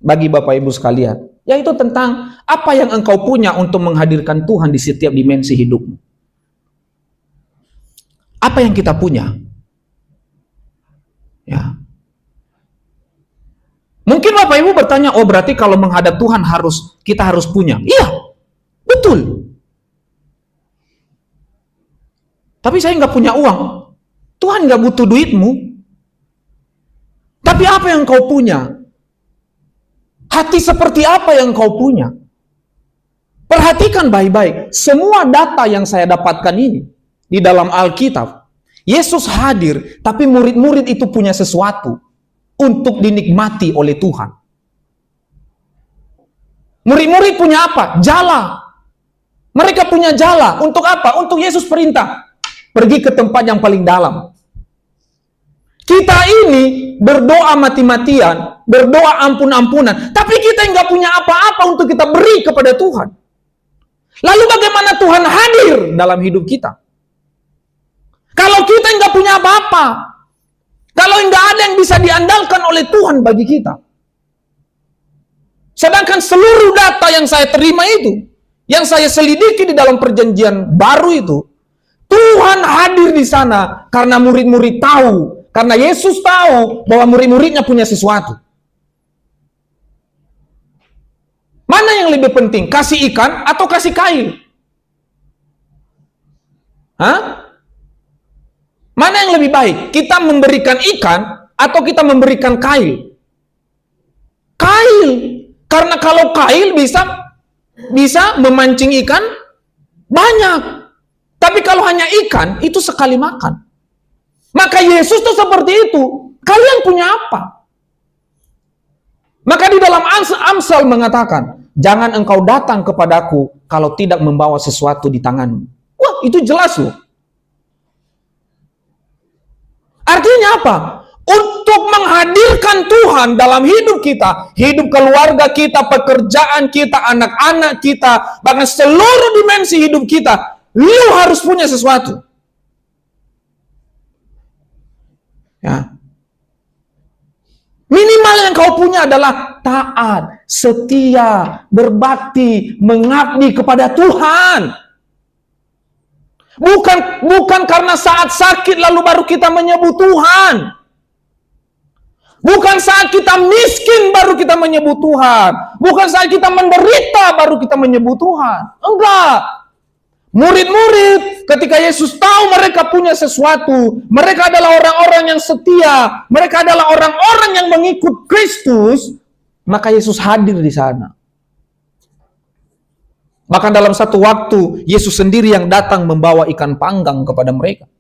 bagi Bapak Ibu sekalian? Yaitu tentang apa yang engkau punya untuk menghadirkan Tuhan di setiap dimensi hidupmu. Apa yang kita punya? Ya. Mungkin Bapak Ibu bertanya, oh berarti kalau menghadap Tuhan kita harus punya. Iya, betul. Tapi saya nggak punya uang. Tuhan nggak butuh duitmu. Tapi apa yang kau punya? Hati seperti apa yang kau punya? Perhatikan baik-baik. Semua data yang saya dapatkan ini di dalam Alkitab, Yesus hadir, tapi murid-murid itu punya sesuatu untuk dinikmati oleh Tuhan. Murid-murid punya apa? Jala. Mereka punya jala. Untuk apa? Untuk Yesus perintah. Pergi ke tempat yang paling dalam. Kita ini berdoa mati-matian, berdoa ampun-ampunan, tapi kita nggak punya apa-apa untuk kita beri kepada Tuhan. Lalu bagaimana Tuhan hadir dalam hidup kita? Kalau kita nggak punya apa-apa, kalau nggak ada yang bisa diandalkan oleh Tuhan bagi kita. Sedangkan seluruh data yang saya terima itu, yang saya selidiki di dalam perjanjian baru itu, Tuhan hadir di sana karena murid-murid tahu, karena Yesus tahu bahwa murid-muridnya punya sesuatu. Mana yang lebih penting? Kasih ikan atau kasih kail? Hah? Mana yang lebih baik? Kita memberikan ikan atau kita memberikan kail? Kail. Karena kalau kail bisa memancing ikan banyak. Tapi kalau hanya ikan, itu sekali makan. Maka Yesus tuh seperti itu. Kalian punya apa? Maka di dalam Amsal mengatakan, jangan engkau datang kepadaku kalau tidak membawa sesuatu di tanganmu. Wah, itu jelas loh. Artinya apa? Untuk menghadirkan Tuhan dalam hidup kita, hidup keluarga kita, pekerjaan kita, anak-anak kita, bahkan seluruh dimensi hidup kita, lu harus punya sesuatu. Ya. Minimal yang kau punya adalah taat, setia, berbakti, mengabdi kepada Tuhan. Bukan karena saat sakit lalu baru kita menyebut Tuhan. Bukan saat kita miskin baru kita menyebut Tuhan. Bukan saat kita menderita baru kita menyebut Tuhan. Enggak. Murid-murid ketika Yesus tahu mereka punya sesuatu, mereka adalah orang-orang yang setia, mereka adalah orang-orang yang mengikut Kristus, maka Yesus hadir di sana. Bahkan dalam satu waktu, Yesus sendiri yang datang membawa ikan panggang kepada mereka.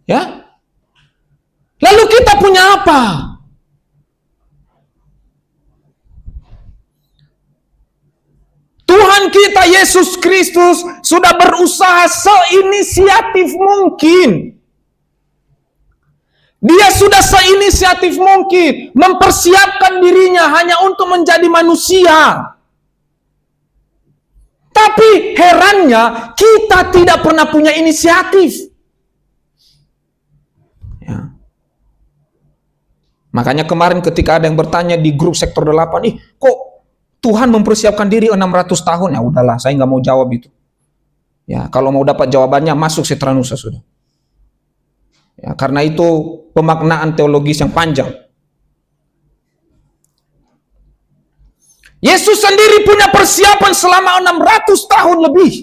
Ya? Lalu kita punya apa? Tuhan kita Yesus Kristus sudah berusaha seinisiatif mungkin. Dia sudah seinisiatif mungkin mempersiapkan dirinya hanya untuk menjadi manusia. Tapi herannya kita tidak pernah punya inisiatif. Ya. Makanya kemarin ketika ada yang bertanya di grup sektor 8, kok Tuhan mempersiapkan diri 600 tahun? Ya udahlah, saya nggak mau jawab itu. Ya, kalau mau dapat jawabannya masuk Setra Nusa sudah. Ya, karena itu pemaknaan teologis yang panjang. Yesus sendiri punya persiapan selama 600 tahun lebih.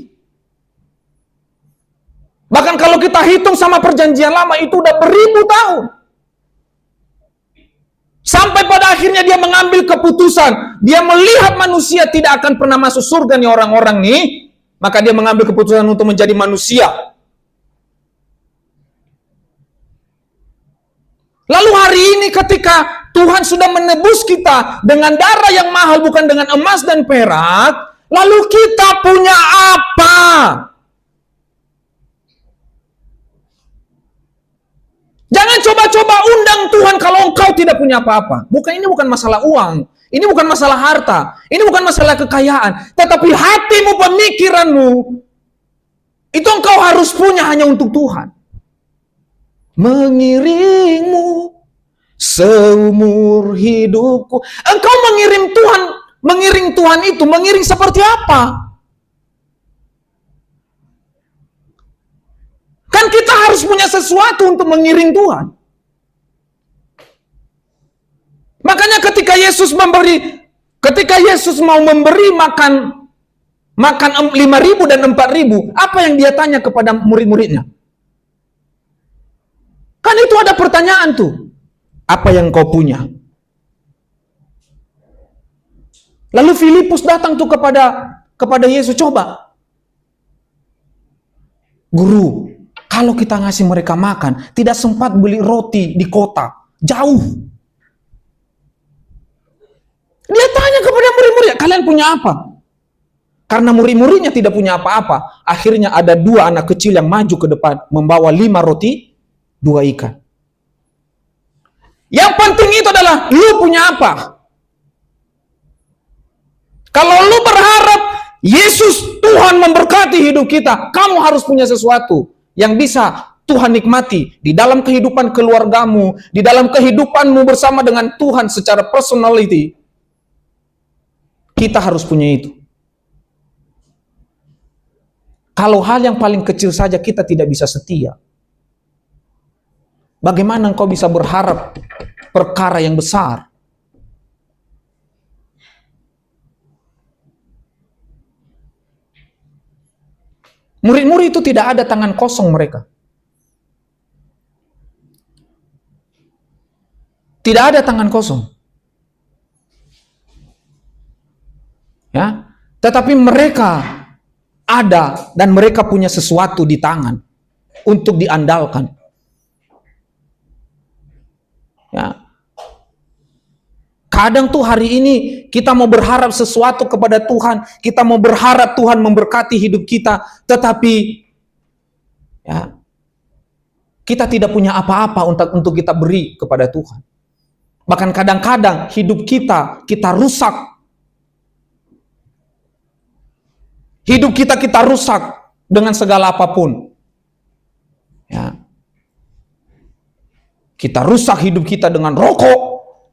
Bahkan kalau kita hitung sama perjanjian lama itu udah beribu tahun. Sampai pada akhirnya dia mengambil keputusan. Dia melihat manusia tidak akan pernah masuk surga nih orang-orang nih. Maka dia mengambil keputusan untuk menjadi manusia. Lalu hari ini ketika Tuhan sudah menebus kita dengan darah yang mahal, bukan dengan emas dan perak, lalu kita punya apa? Jangan coba-coba undang Tuhan kalau engkau tidak punya apa-apa. Ini bukan masalah uang. Ini bukan masalah harta, ini bukan masalah kekayaan, tetapi hatimu, pemikiranmu, itu engkau harus punya hanya untuk Tuhan. Mengiringmu seumur hidupku. Engkau mengiring Tuhan itu, mengiring seperti apa? Kan kita harus punya sesuatu untuk mengiring Tuhan. Makanya ketika Yesus mau memberi makan 5.000 dan 4.000, apa yang dia tanya kepada murid-muridnya? Kan itu ada pertanyaan tuh. Apa yang kau punya? Lalu Filipus datang tuh kepada Yesus, coba. Guru, kalau kita ngasih mereka makan, tidak sempat beli roti di kota, jauh. Dia tanya kepada murid-murid, kalian punya apa? Karena murid-muridnya tidak punya apa-apa, akhirnya ada 2 anak kecil yang maju ke depan, membawa 5 roti, 2 ikan. Yang penting itu adalah, lu punya apa? Kalau lu berharap Yesus, Tuhan memberkati hidup kita, kamu harus punya sesuatu yang bisa Tuhan nikmati di dalam kehidupan keluargamu, di dalam kehidupanmu bersama dengan Tuhan secara personality. Kita harus punya itu. Kalau hal yang paling kecil saja kita tidak bisa setia, bagaimana engkau bisa berharap perkara yang besar? Murid-murid itu tidak ada tangan kosong mereka. Tidak ada tangan kosong. Ya, tetapi mereka ada dan mereka punya sesuatu di tangan untuk diandalkan. Ya. Kadang tuh hari ini kita mau berharap sesuatu kepada Tuhan, kita mau berharap Tuhan memberkati hidup kita, tetapi ya, kita tidak punya apa-apa untuk kita beri kepada Tuhan. Bahkan kadang-kadang hidup kita rusak. Hidup kita rusak dengan segala apapun. Ya. Kita rusak hidup kita dengan rokok,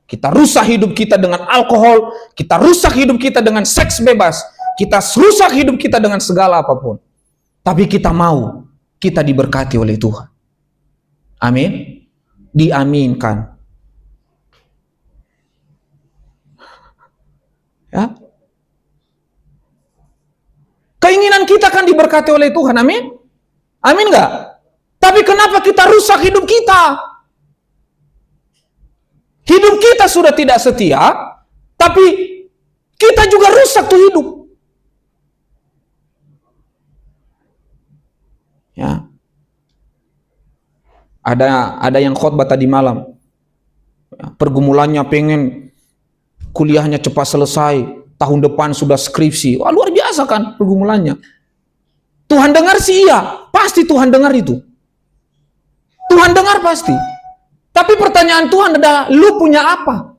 kita rusak hidup kita dengan alkohol, kita rusak hidup kita dengan seks bebas, kita rusak hidup kita dengan segala apapun. Tapi kita mau kita diberkati oleh Tuhan. Amin. Diaminkan. Ya. Keinginan kita kan diberkati oleh Tuhan, amin? Amin enggak? Tapi kenapa kita rusak hidup kita? Hidup kita sudah tidak setia, tapi kita juga rusak tuh hidup. Ya. Ada yang khotbah tadi malam. Pergumulannya pengen kuliahnya cepat selesai. Tahun depan sudah skripsi. Wah, luar biasa kan pergumulannya. Tuhan dengar sih iya. Pasti Tuhan dengar itu. Tuhan dengar pasti. Tapi pertanyaan Tuhan adalah, lu punya apa?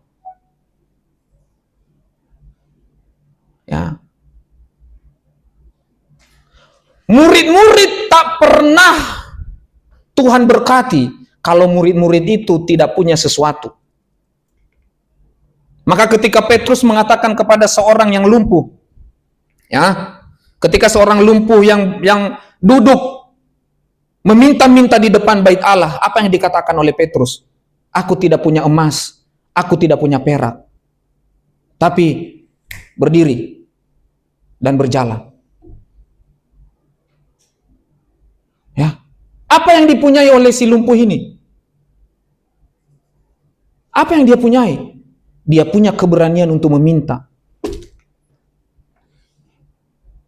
Ya. Murid-murid tak pernah Tuhan berkati kalau murid-murid itu tidak punya sesuatu. Maka ketika Petrus mengatakan kepada seorang yang lumpuh, ya, ketika seorang lumpuh yang duduk meminta-minta di depan bait Allah, apa yang dikatakan oleh Petrus? Aku tidak punya emas, aku tidak punya perak, tapi berdiri dan berjalan. Ya, apa yang dipunyai oleh si lumpuh ini? Apa yang dia punyai? Dia punya keberanian untuk meminta.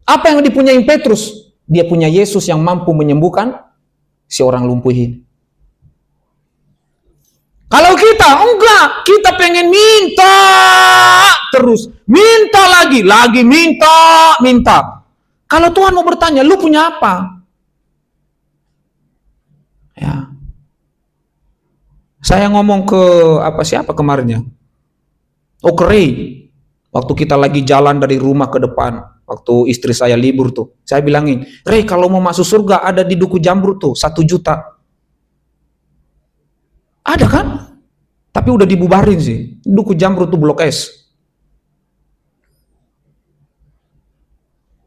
Apa yang dipunyai Petrus? Dia punya Yesus yang mampu menyembuhkan si orang lumpuh ini. Kalau kita enggak, kita pengen minta terus, minta lagi minta. Kalau Tuhan mau bertanya, lu punya apa? Ya. Saya ngomong ke siapa kemarin ya? Ke Ray. Waktu kita lagi jalan dari rumah ke depan, waktu istri saya libur tuh, saya bilangin, Rey kalau mau masuk surga ada di Duku Jamrut tuh, 1 juta. Ada kan? Tapi udah dibubarin sih. Duku Jamrut tuh Blok S.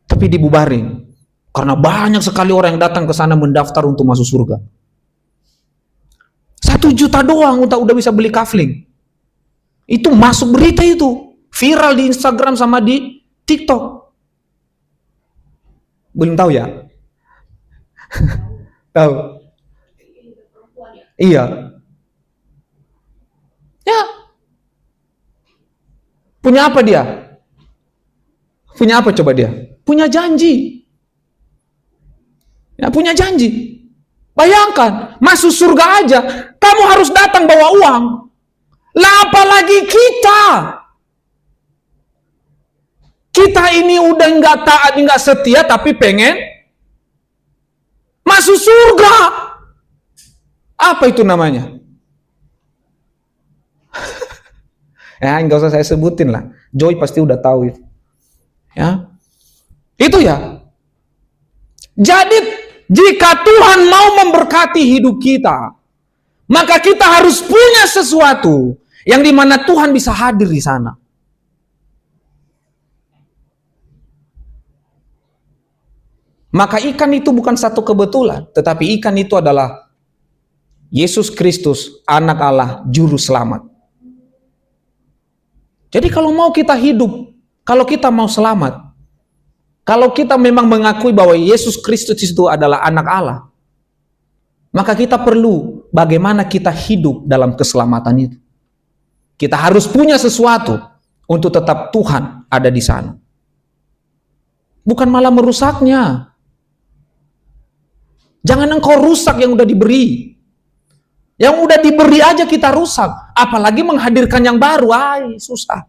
Tapi dibubarin. Karena banyak sekali orang yang datang ke sana mendaftar untuk masuk surga. 1 juta doang udah bisa beli kafling. Itu masuk berita itu. Viral di Instagram sama di TikTok. Belum tahu ya? Tahu? Iya. Ya. Punya apa dia? Punya apa coba dia? Punya janji. Ya, punya janji. Bayangkan, masuk surga aja, kamu harus datang bawa uang. Lah apalagi kita. Kita ini udah nggak taat, nggak setia, tapi pengen masuk surga. Apa itu namanya? Ya, nggak usah saya sebutin lah. Joy pasti udah tahu itu. Ya, itu ya. Jadi jika Tuhan mau memberkati hidup kita, maka kita harus punya sesuatu yang dimana Tuhan bisa hadir di sana. Maka ikan itu bukan satu kebetulan, tetapi ikan itu adalah Yesus Kristus, anak Allah, juru selamat. Jadi kalau mau kita hidup, kalau kita mau selamat, kalau kita memang mengakui bahwa Yesus Kristus itu adalah anak Allah, maka kita perlu bagaimana kita hidup dalam keselamatan itu. Kita harus punya sesuatu untuk tetap Tuhan ada di sana. Bukan malah merusaknya. Jangan engkau rusak yang udah diberi. Yang udah diberi aja kita rusak. Apalagi menghadirkan yang baru. Susah.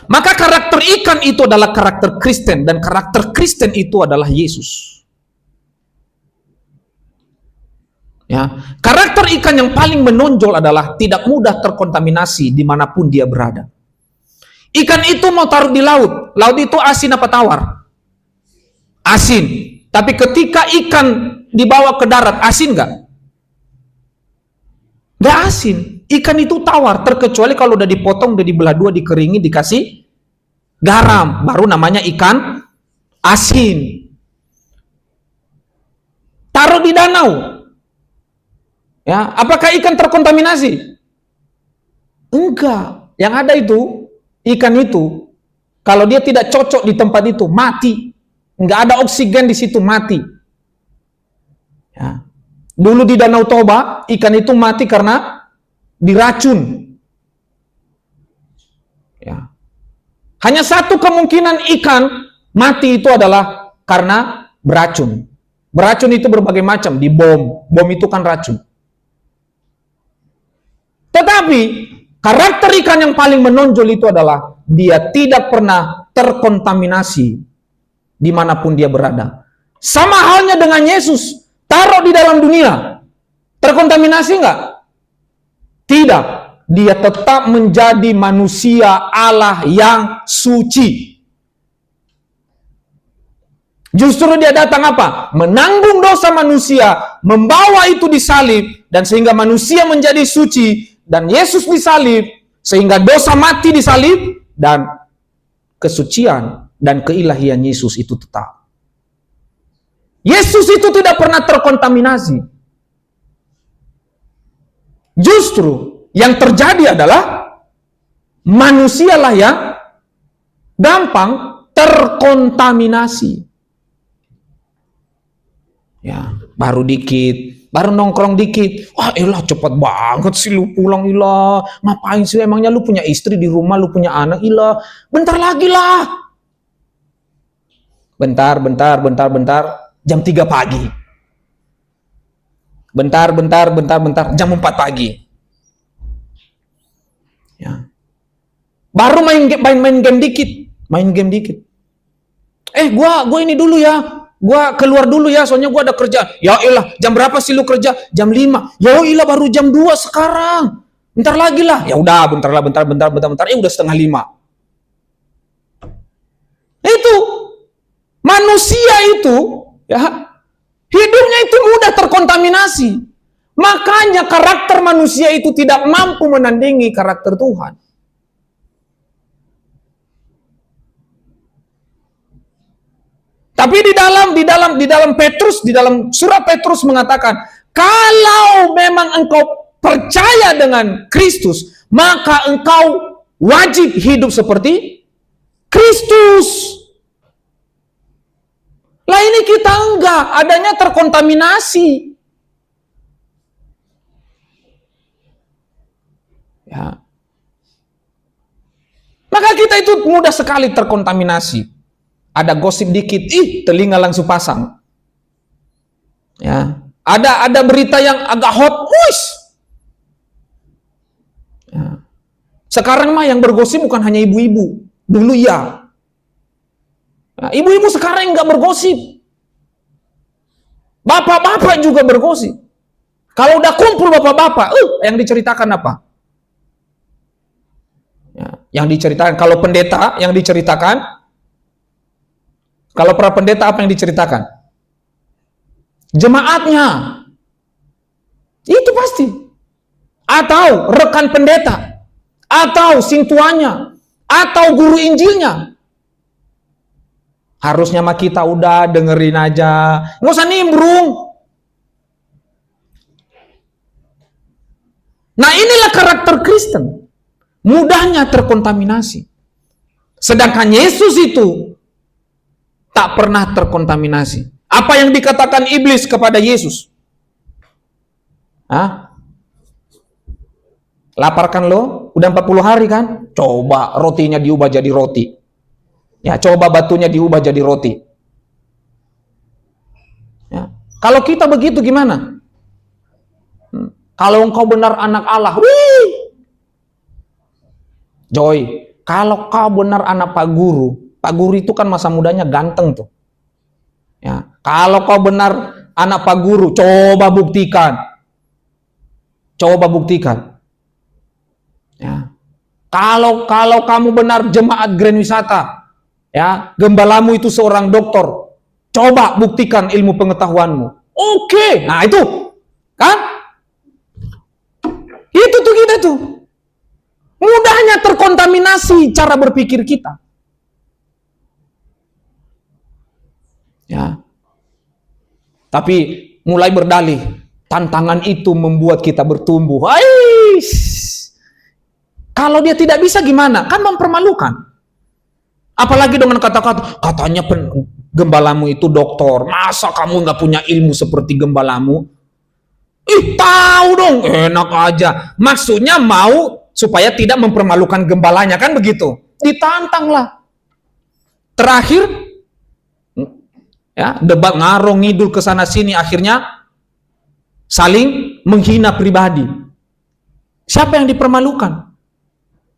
Maka karakter ikan itu adalah karakter Kristen. Dan karakter Kristen itu adalah Yesus. Ya, karakter ikan yang paling menonjol adalah tidak mudah terkontaminasi dimanapun dia berada. Ikan itu mau taruh di laut. Laut itu asin apa tawar? Asin. Tapi ketika ikan dibawa ke darat, asin nggak? Nggak asin. Ikan itu tawar. Terkecuali kalau udah dipotong, udah dibelah dua, dikeringi, dikasih garam. Baru namanya ikan asin. Taruh di danau. Ya, apakah ikan terkontaminasi? Enggak. Yang ada itu, ikan itu, kalau dia tidak cocok di tempat itu, mati. Enggak ada oksigen di situ, mati. Ya. Dulu di Danau Toba, ikan itu mati karena diracun. Ya. Hanya satu kemungkinan ikan mati itu adalah karena beracun. Beracun itu berbagai macam, di bom. Bom itu kan racun. Tetapi karakter ikan yang paling menonjol itu adalah dia tidak pernah terkontaminasi dimanapun dia berada. Sama halnya dengan Yesus, taruh di dalam dunia, terkontaminasi enggak? Tidak. Dia tetap menjadi manusia Allah yang suci. Justru dia datang apa? Menanggung dosa manusia, membawa itu disalib, dan sehingga manusia menjadi suci. Dan Yesus disalib, sehingga dosa mati disalib, dan kesucian dan keilahian Yesus itu tetap. Yesus itu tidak pernah terkontaminasi. Justru yang terjadi adalah manusialah yang gampang terkontaminasi. Ya, baru dikit, baru nongkrong dikit. Wah, elah cepat banget sih lu pulang, ilah. Ngapain sih emangnya lu punya istri di rumah, lu punya anak, ilah. Bentar lagi lah. Bentar. Jam 3 pagi. Bentar. Jam 4 pagi. Ya. Baru main game dikit. Gua ini dulu ya. gua keluar dulu ya, soalnya gua ada kerjaan. Ya elah, jam berapa sih lu kerja? Jam 5. Ya elah, baru jam 2 sekarang. Bentar lagi lah. Ya udah, bentar. Udah setengah 5. Itu manusia itu, ya, hidupnya itu mudah terkontaminasi. Makanya karakter manusia itu tidak mampu menandingi karakter Tuhan. Tapi di dalam Petrus, di dalam surat Petrus mengatakan, kalau memang engkau percaya dengan Kristus, maka engkau wajib hidup seperti Kristus. Lah ini kita enggak, adanya terkontaminasi. Ya. Maka kita itu mudah sekali terkontaminasi. Ada gosip dikit, telinga langsung pasang. Ya, ada berita yang agak hot, ya. Sekarang mah yang bergosip bukan hanya ibu-ibu, dulu ya. Nah, ibu-ibu sekarang nggak bergosip, bapak-bapak juga bergosip. Kalau udah kumpul bapak-bapak, yang diceritakan apa? Ya, yang diceritakan kalau pendeta, yang diceritakan. Kalau para pendeta, apa yang diceritakan? Jemaatnya. Itu pasti. Atau rekan pendeta. Atau sintuannya. Atau guru Injilnya. Harusnya mah kita udah dengerin aja. Nggak usah nimbrung. Nah inilah karakter Kristen. Mudahnya terkontaminasi. Sedangkan Yesus itu tak pernah terkontaminasi. Apa yang dikatakan iblis kepada Yesus? Lapar kan lo? Udah 40 hari kan? Coba rotinya diubah jadi roti. Ya, coba batunya diubah jadi roti. Ya. Kalau kita begitu gimana? Kalau engkau benar anak Allah, Joy, kalau kau benar anak Pak Guru itu kan masa mudanya ganteng tuh. Ya, kalau kau benar anak Pak Guru, coba buktikan. Ya. Kalau kamu benar jemaat Grand Wisata, ya, gembalamu itu seorang dokter, coba buktikan ilmu pengetahuanmu. Oke. Nah, itu kan? Itu tuh kita tuh. Mudahnya terkontaminasi cara berpikir kita. Ya. Tapi mulai berdalih, tantangan itu membuat kita bertumbuh. Kalau dia tidak bisa gimana? Kan mempermalukan. Apalagi dengan kata-kata, katanya gembalamu itu dokter. Masa kamu nggak punya ilmu seperti gembalamu? Tahu dong, enak aja. Maksudnya mau supaya tidak mempermalukan gembalanya, kan begitu? Ditantanglah. Terakhir, ya, debat ngarong ngidul ke sana sini, akhirnya saling menghina pribadi. Siapa yang dipermalukan?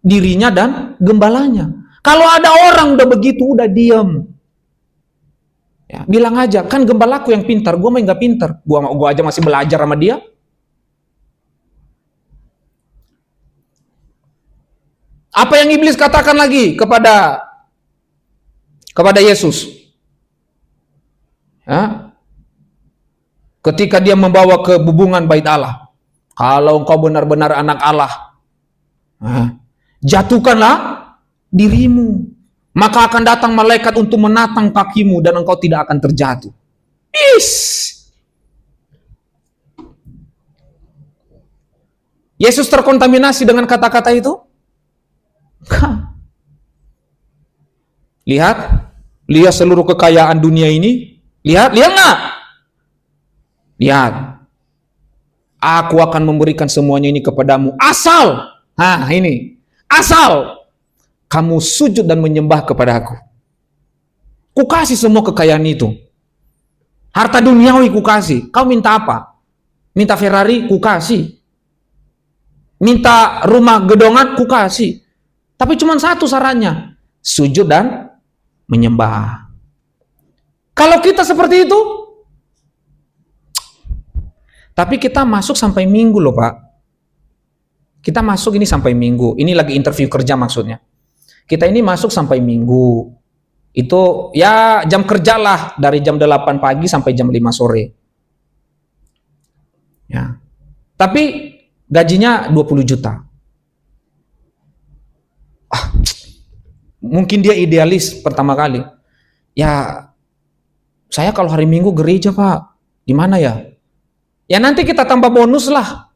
Dirinya dan gembalanya. Kalau ada orang udah begitu, udah diem. Ya, bilang aja, kan gembalaku yang pintar, gue mah nggak pintar. Gue aja masih belajar sama dia. Apa yang iblis katakan lagi kepada Yesus? Ya? Ketika dia membawa ke bubungan bait Allah, kalau engkau benar-benar anak Allah, jatuhkanlah dirimu, maka akan datang malaikat untuk menatang kakimu dan engkau tidak akan terjatuh. Yesus terkontaminasi dengan kata-kata itu? Lihat seluruh kekayaan dunia ini. Lihat nggak? Lihat. Aku akan memberikan semuanya ini kepadamu asal, asal kamu sujud dan menyembah kepada aku. Ku kasih semua kekayaan itu. Harta duniawi ku kasih. Kau minta apa? Minta Ferrari? Ku kasih. Minta rumah gedongan? Ku kasih. Tapi cuma satu syaratnya, sujud dan menyembah. Kalau kita seperti itu, tapi kita masuk sampai Minggu loh Pak. Kita masuk ini sampai Minggu. Ini lagi interview kerja maksudnya. Kita ini masuk sampai Minggu. Itu ya jam kerja lah, dari jam 8 pagi sampai jam 5 sore. Ya. Tapi gajinya 20 juta. Mungkin dia idealis pertama kali. Ya, saya kalau hari Minggu gereja Pak, gimana ya? Ya nanti kita tambah bonus lah,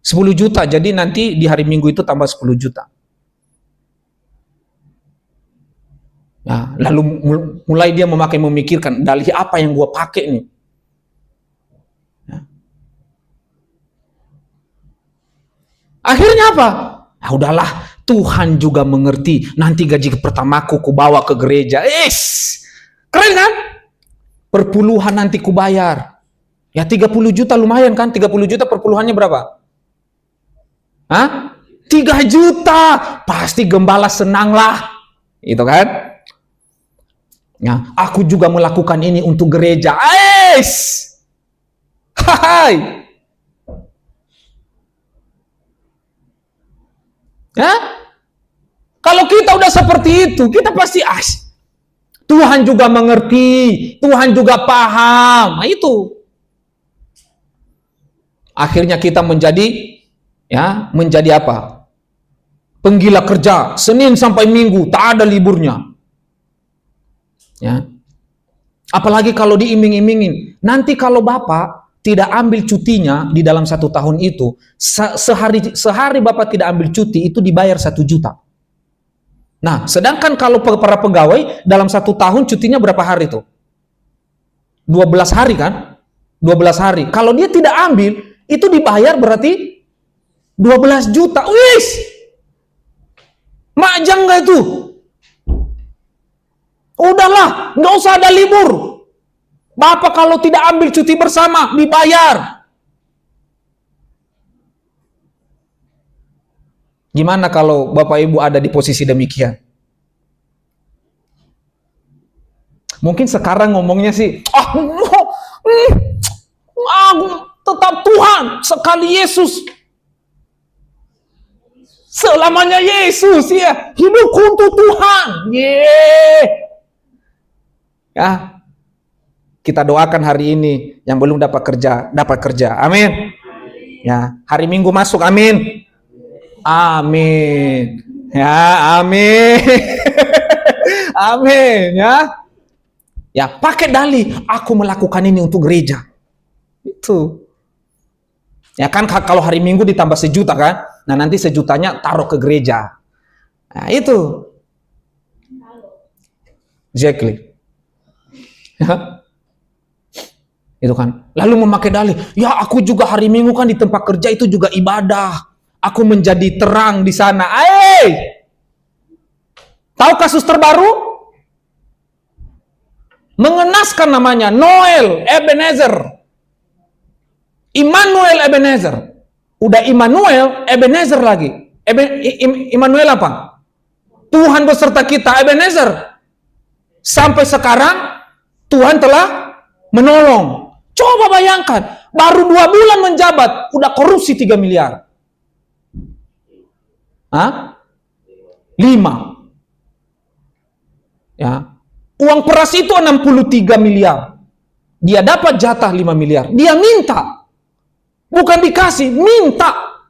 10 juta. Jadi nanti di hari Minggu itu tambah 10 juta. Ya, lalu mulai dia memikirkan, dalih apa yang gua pakai nih? Ya. Akhirnya apa? Ah udahlah, Tuhan juga mengerti. Nanti gaji pertamaku kubawa ke gereja. Keren kan? Perpuluhan nanti kubayar. Ya 30 juta lumayan kan? 30 juta perpuluhannya berapa? Hah? 3 juta. Pasti gembala senang lah. Itu kan? Ya, aku juga melakukan ini untuk gereja. Hai. Ya? Kalau kita udah seperti itu, kita pasti Tuhan juga mengerti, Tuhan juga paham. Nah, itu. Akhirnya kita menjadi apa? Penggila kerja, Senin sampai Minggu, tak ada liburnya. Ya. Apalagi kalau diiming-imingin. Nanti kalau Bapak tidak ambil cutinya di dalam 1 tahun itu, sehari Bapak tidak ambil cuti, itu dibayar 1 juta. Nah, sedangkan kalau para pegawai dalam 1 tahun cutinya berapa hari itu? 12 hari kan? 12 hari. Kalau dia tidak ambil, itu dibayar berarti 12 juta. Wis! Majang nggak itu? Udahlah, nggak usah ada libur. Bapak kalau tidak ambil cuti bersama, dibayar. Gimana kalau Bapak Ibu ada di posisi demikian? Mungkin sekarang ngomongnya sih, tetap Tuhan, sekali Yesus. Selamanya Yesus, ya. Hidup untuk Tuhan. Ya, kita doakan hari ini yang belum dapat kerja, amin. Ya, hari Minggu masuk, amin. Amin. Ya, amin. Amin, ya. Ya, pakai dalih, aku melakukan ini untuk gereja. Itu. Ya kan kalau hari Minggu ditambah 1 juta kan? Nah, nanti 1 jutanya taruh ke gereja. Nah, itu. Exactly. Ya. Itu kan. Lalu memakai dalih, ya aku juga hari Minggu kan di tempat kerja itu juga ibadah. Aku menjadi terang di sana. Tahu kasus terbaru? Mengenaskan namanya Noel Ebenezer. Immanuel Ebenezer. Udah Immanuel, Ebenezer lagi. Immanuel apa? Tuhan beserta kita, Ebenezer. Sampai sekarang Tuhan telah menolong. Coba bayangkan, baru 2 bulan menjabat, udah korupsi 3 miliar. 5. Ya. Uang peras itu 63 miliar. Dia dapat jatah 5 miliar. Dia minta. Bukan dikasih, minta.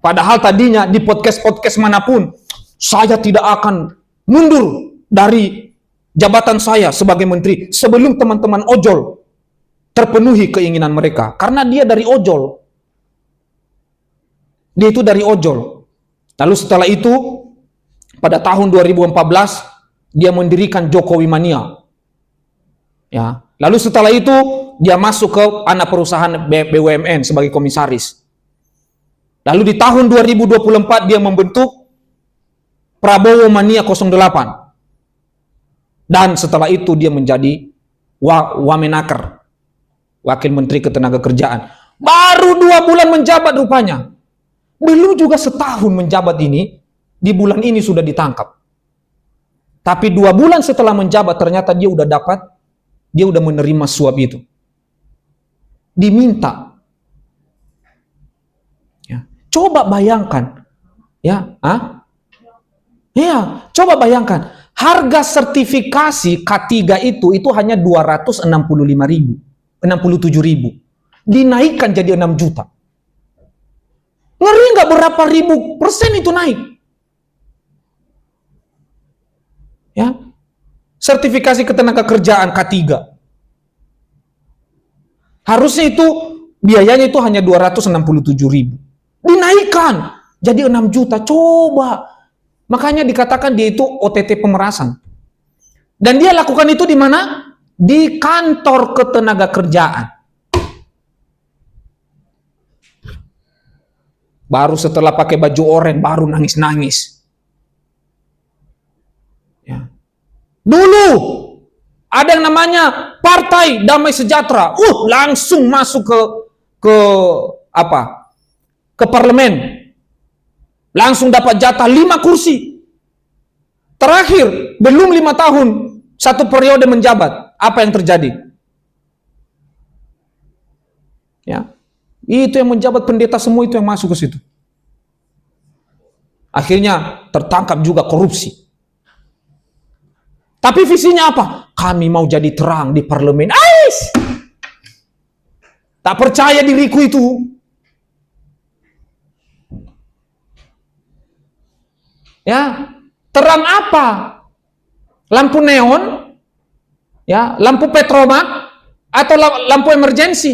Padahal tadinya di podcast-podcast manapun, saya tidak akan mundur dari jabatan saya sebagai menteri sebelum teman-teman ojol terpenuhi keinginan mereka. Karena dia dari ojol. Dia itu dari ojol. Lalu setelah itu, pada tahun 2014, dia mendirikan Jokowi Mania. Ya. Lalu setelah itu, dia masuk ke anak perusahaan BUMN sebagai komisaris. Lalu di tahun 2024, dia membentuk Prabowo Mania 08. Dan setelah itu dia menjadi Wamenaker, Wakil Menteri Ketenagakerjaan. Baru 2 bulan menjabat rupanya. Belum juga setahun menjabat ini, di bulan ini sudah ditangkap. Tapi 2 bulan setelah menjabat, ternyata dia udah menerima suap itu. Diminta. Ya. Coba bayangkan. Ya, iya, coba bayangkan. Harga sertifikasi K3 itu hanya 267.000. Dinaikkan jadi 6 juta. Ngeri nggak berapa ribu persen itu naik? Ya. Sertifikasi ketenagakerjaan K3. Harusnya itu biayanya itu hanya 267.000. Dinaikkan jadi 6 juta. Coba. Makanya dikatakan dia itu OTT pemerasan. Dan dia lakukan itu di mana? Di kantor ketenagakerjaan. Baru setelah pakai baju oranye baru nangis-nangis. Ya. Dulu ada yang namanya Partai Damai Sejahtera. Langsung masuk ke parlemen. Langsung dapat jatah 5 kursi. Terakhir, belum 5 tahun, 1 periode menjabat. Apa yang terjadi? Ya, itu yang menjabat pendeta semua itu yang masuk ke situ. Akhirnya tertangkap juga korupsi. Tapi visinya apa? Kami mau jadi terang di parlemen. Tak percaya diriku itu. Ya, terang apa? Lampu neon? Ya, lampu petromak atau lampu emergensi?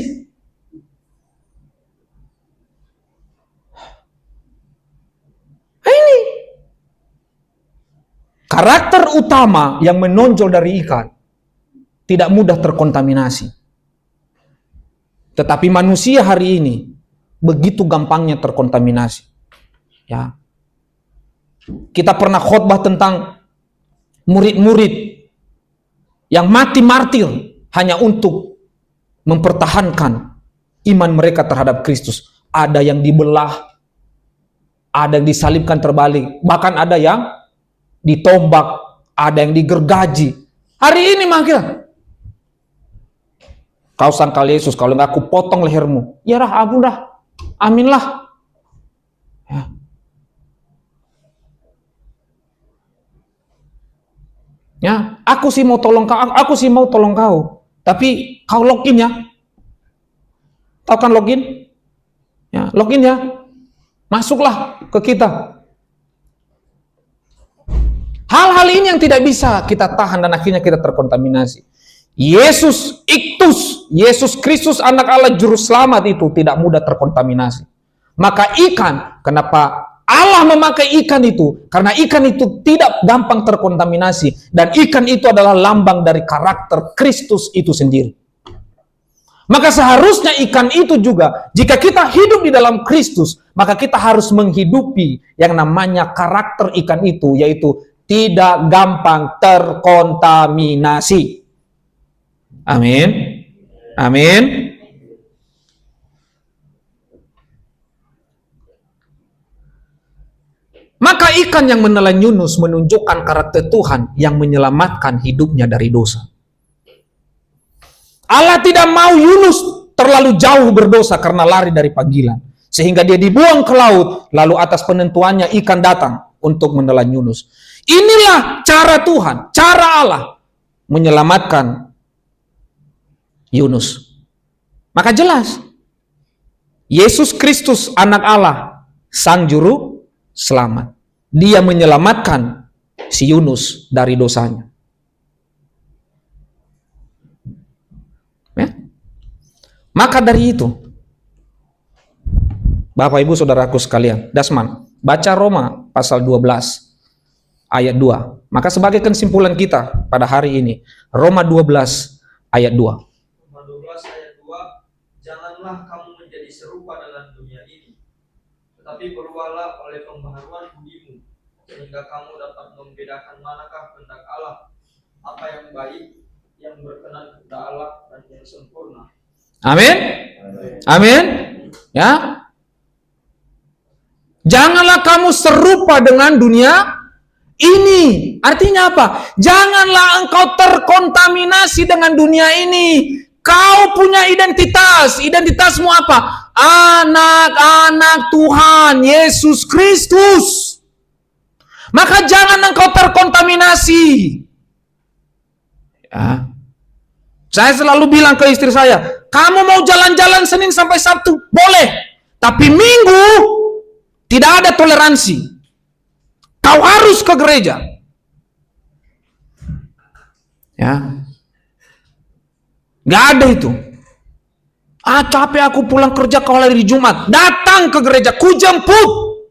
Ini karakter utama yang menonjol dari ikan tidak mudah terkontaminasi. Tetapi manusia hari ini begitu gampangnya terkontaminasi. Ya. Kita pernah khotbah tentang murid-murid yang mati martir hanya untuk mempertahankan iman mereka terhadap Kristus. Ada yang dibelah, ada yang disalibkan terbalik, bahkan ada yang ditombak, ada yang digergaji. Hari ini makin kau sangkal Yesus, kalau enggak aku potong lehermu. Ya dah, ampun dah, amin lah. Ya. Ya, aku sih mau tolong kau, tapi kau login ya. Tahu kan login? Ya, login ya. Masuklah ke kita. Hal-hal ini yang tidak bisa kita tahan dan akhirnya kita terkontaminasi. Yesus Iktus, Yesus Kristus anak Allah juru selamat itu tidak mudah terkontaminasi. Maka ikan, kenapa Allah memakai ikan itu? Karena ikan itu tidak gampang terkontaminasi. Dan ikan itu adalah lambang dari karakter Kristus itu sendiri. Maka seharusnya ikan itu juga, jika kita hidup di dalam Kristus, maka kita harus menghidupi yang namanya karakter ikan itu, yaitu tidak gampang terkontaminasi. Amin. Amin. Maka ikan yang menelan Yunus menunjukkan karakter Tuhan yang menyelamatkan hidupnya dari dosa. Allah tidak mau Yunus terlalu jauh berdosa karena lari dari panggilan. Sehingga dia dibuang ke laut, lalu atas penentuannya ikan datang untuk menelan Yunus. Inilah cara Tuhan, cara Allah menyelamatkan Yunus. Maka jelas, Yesus Kristus anak Allah, Sang Juru Selamat. Dia menyelamatkan si Yunus dari dosanya. Ya? Maka dari itu, Bapak Ibu Saudaraku sekalian, Dasman, baca Roma pasal 12 ayat 2. Maka sebagai kesimpulan kita pada hari ini, Roma 12 ayat 2. Roma 12 ayat 2, janganlah kamu menjadi serupa dengan dunia ini, tetapi berubahlah oleh pembaharuan budimu, sehingga kamu dapat membedakan manakah kehendak Allah, apa yang baik, yang berkenan kepada Allah, dan yang sempurna. Amin. Amin. Ya. Janganlah kamu serupa dengan dunia ini. Artinya apa? Janganlah engkau terkontaminasi dengan dunia ini. Kau punya identitas. Identitasmu apa? Anak-anak Tuhan Yesus Kristus. Maka jangan engkau terkontaminasi. Ya. Saya selalu bilang ke istri saya, kamu mau jalan-jalan Senin sampai Sabtu, boleh. Tapi Minggu, tidak ada toleransi. Kau harus ke gereja. Ya. Gak ada itu. Capek aku pulang kerja kalau hari Jumat. Datang ke gereja, ku jemput.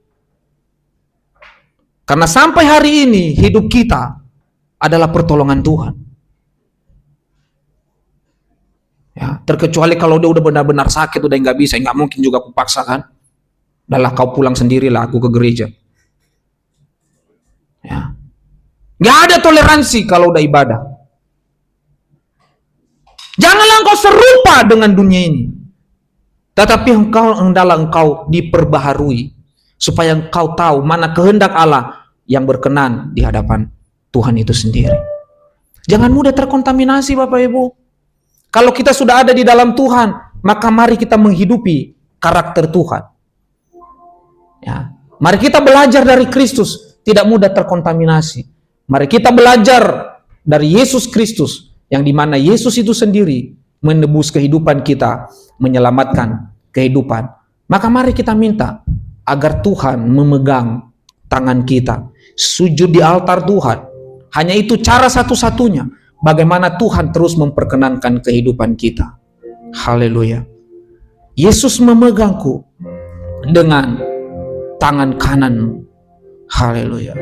Karena sampai hari ini, hidup kita adalah pertolongan Tuhan. Ya, terkecuali kalau dia udah benar-benar sakit, udah nggak bisa, nggak mungkin juga aku paksakan. Udahlah kau pulang sendirilah, aku ke gereja. Ya, nggak ada toleransi kalau udah ibadah. Janganlah engkau serupa dengan dunia ini, tetapi hendaklah engkau diperbaharui supaya engkau tahu mana kehendak Allah yang berkenan di hadapan Tuhan itu sendiri. Jangan mudah terkontaminasi, Bapak Ibu. Kalau kita sudah ada di dalam Tuhan, maka mari kita menghidupi karakter Tuhan. Ya, mari kita belajar dari Kristus, tidak mudah terkontaminasi. Mari kita belajar dari Yesus Kristus, yang dimana Yesus itu sendiri menebus kehidupan kita, menyelamatkan kehidupan. Maka mari kita minta agar Tuhan memegang tangan kita, sujud di altar Tuhan. Hanya itu cara satu-satunya bagaimana Tuhan terus memperkenankan kehidupan kita. Haleluya. Yesus memegangku dengan tangan kananmu. Haleluya.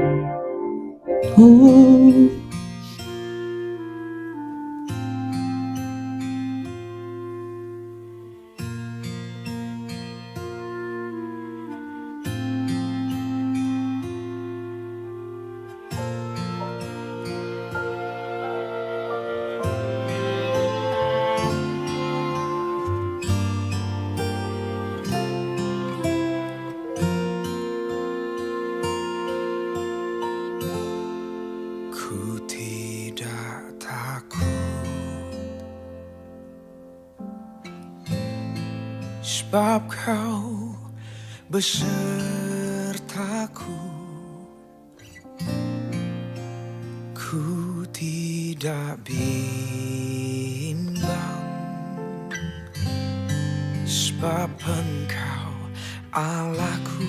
Ku tidak takut, sebab Kau besertaku. Ku tidak bimbang, sebab Engkau Allahku.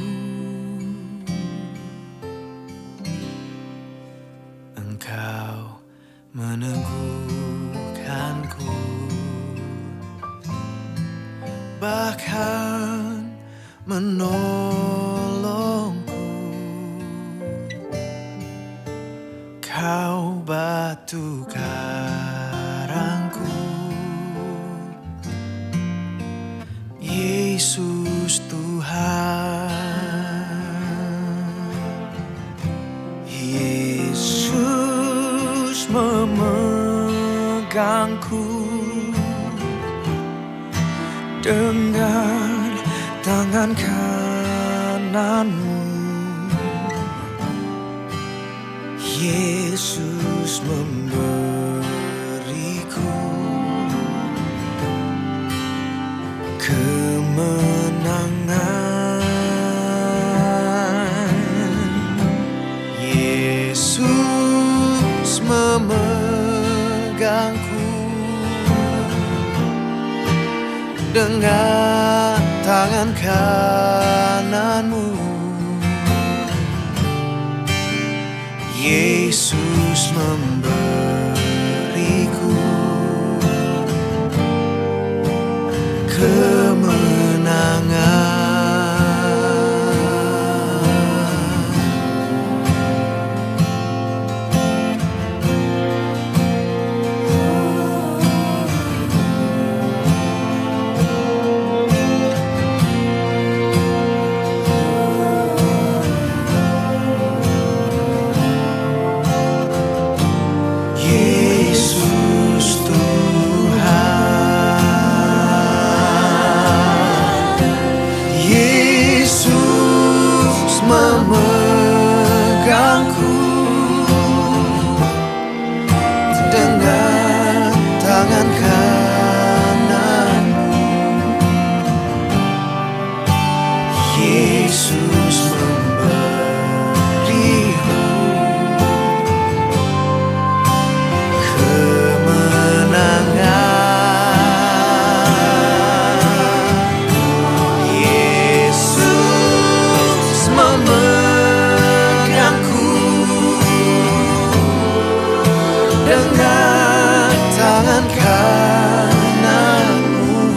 Engkau meneguhkanku, bahkan menolongku. Kau batu karangku, Yesus Tuhan. Yesus memegangku dengan tangan kananmu. Yesus memberiku kemenangan. Yesus memegangku dengan tangan kananmu. Yesus memberiku kemenangan. dengan tangan kananmu.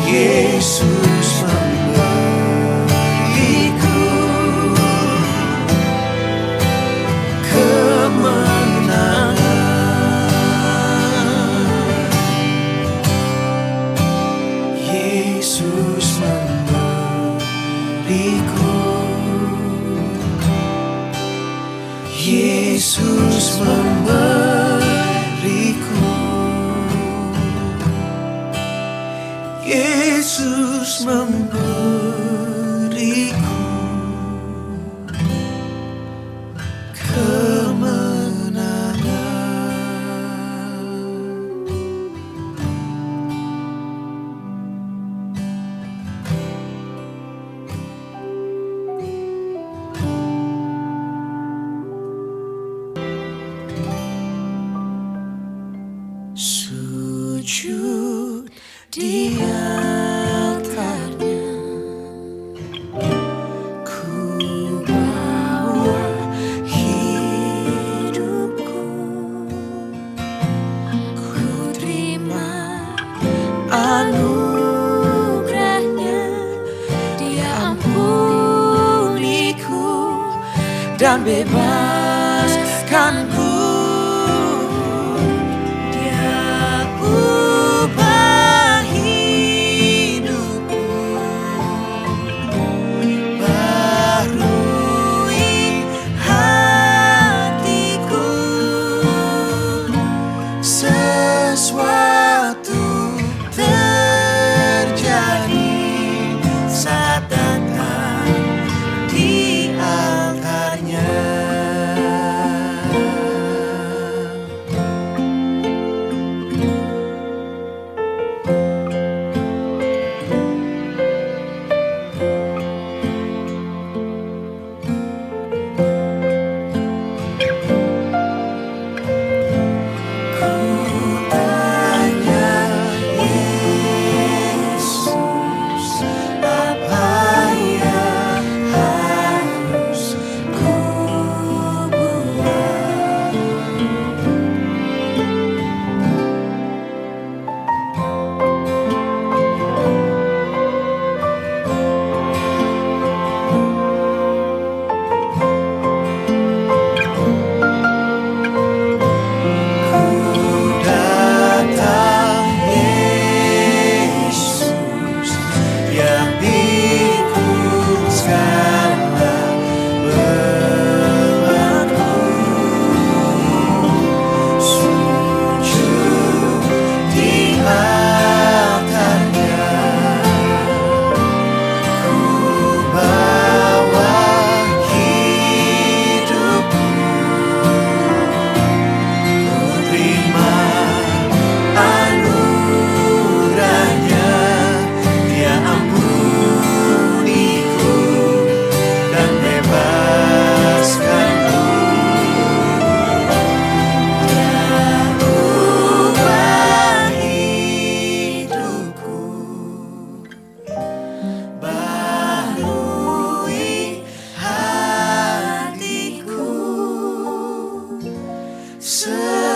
Yesus memberiku kemenangan. Yesus memberiku, Yesus memberiku, Yesus memberiku kemenangan. Sujud di altarnya, ku bawa hidupku, ku terima anugerahnya. Dia ampuniku dan bebaskanku. Sesuatu terjadi saat datang di altarnya.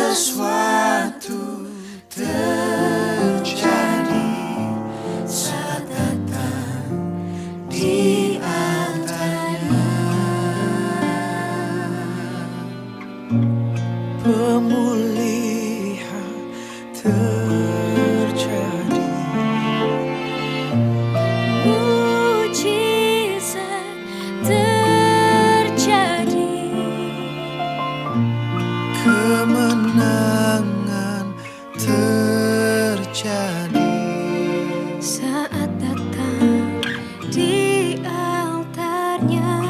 Sesuatu terjadi saat datang di altarnya. Pemulihan terjadi, mujizat terjadi, kemenangan terjadi saat datang di altarnya.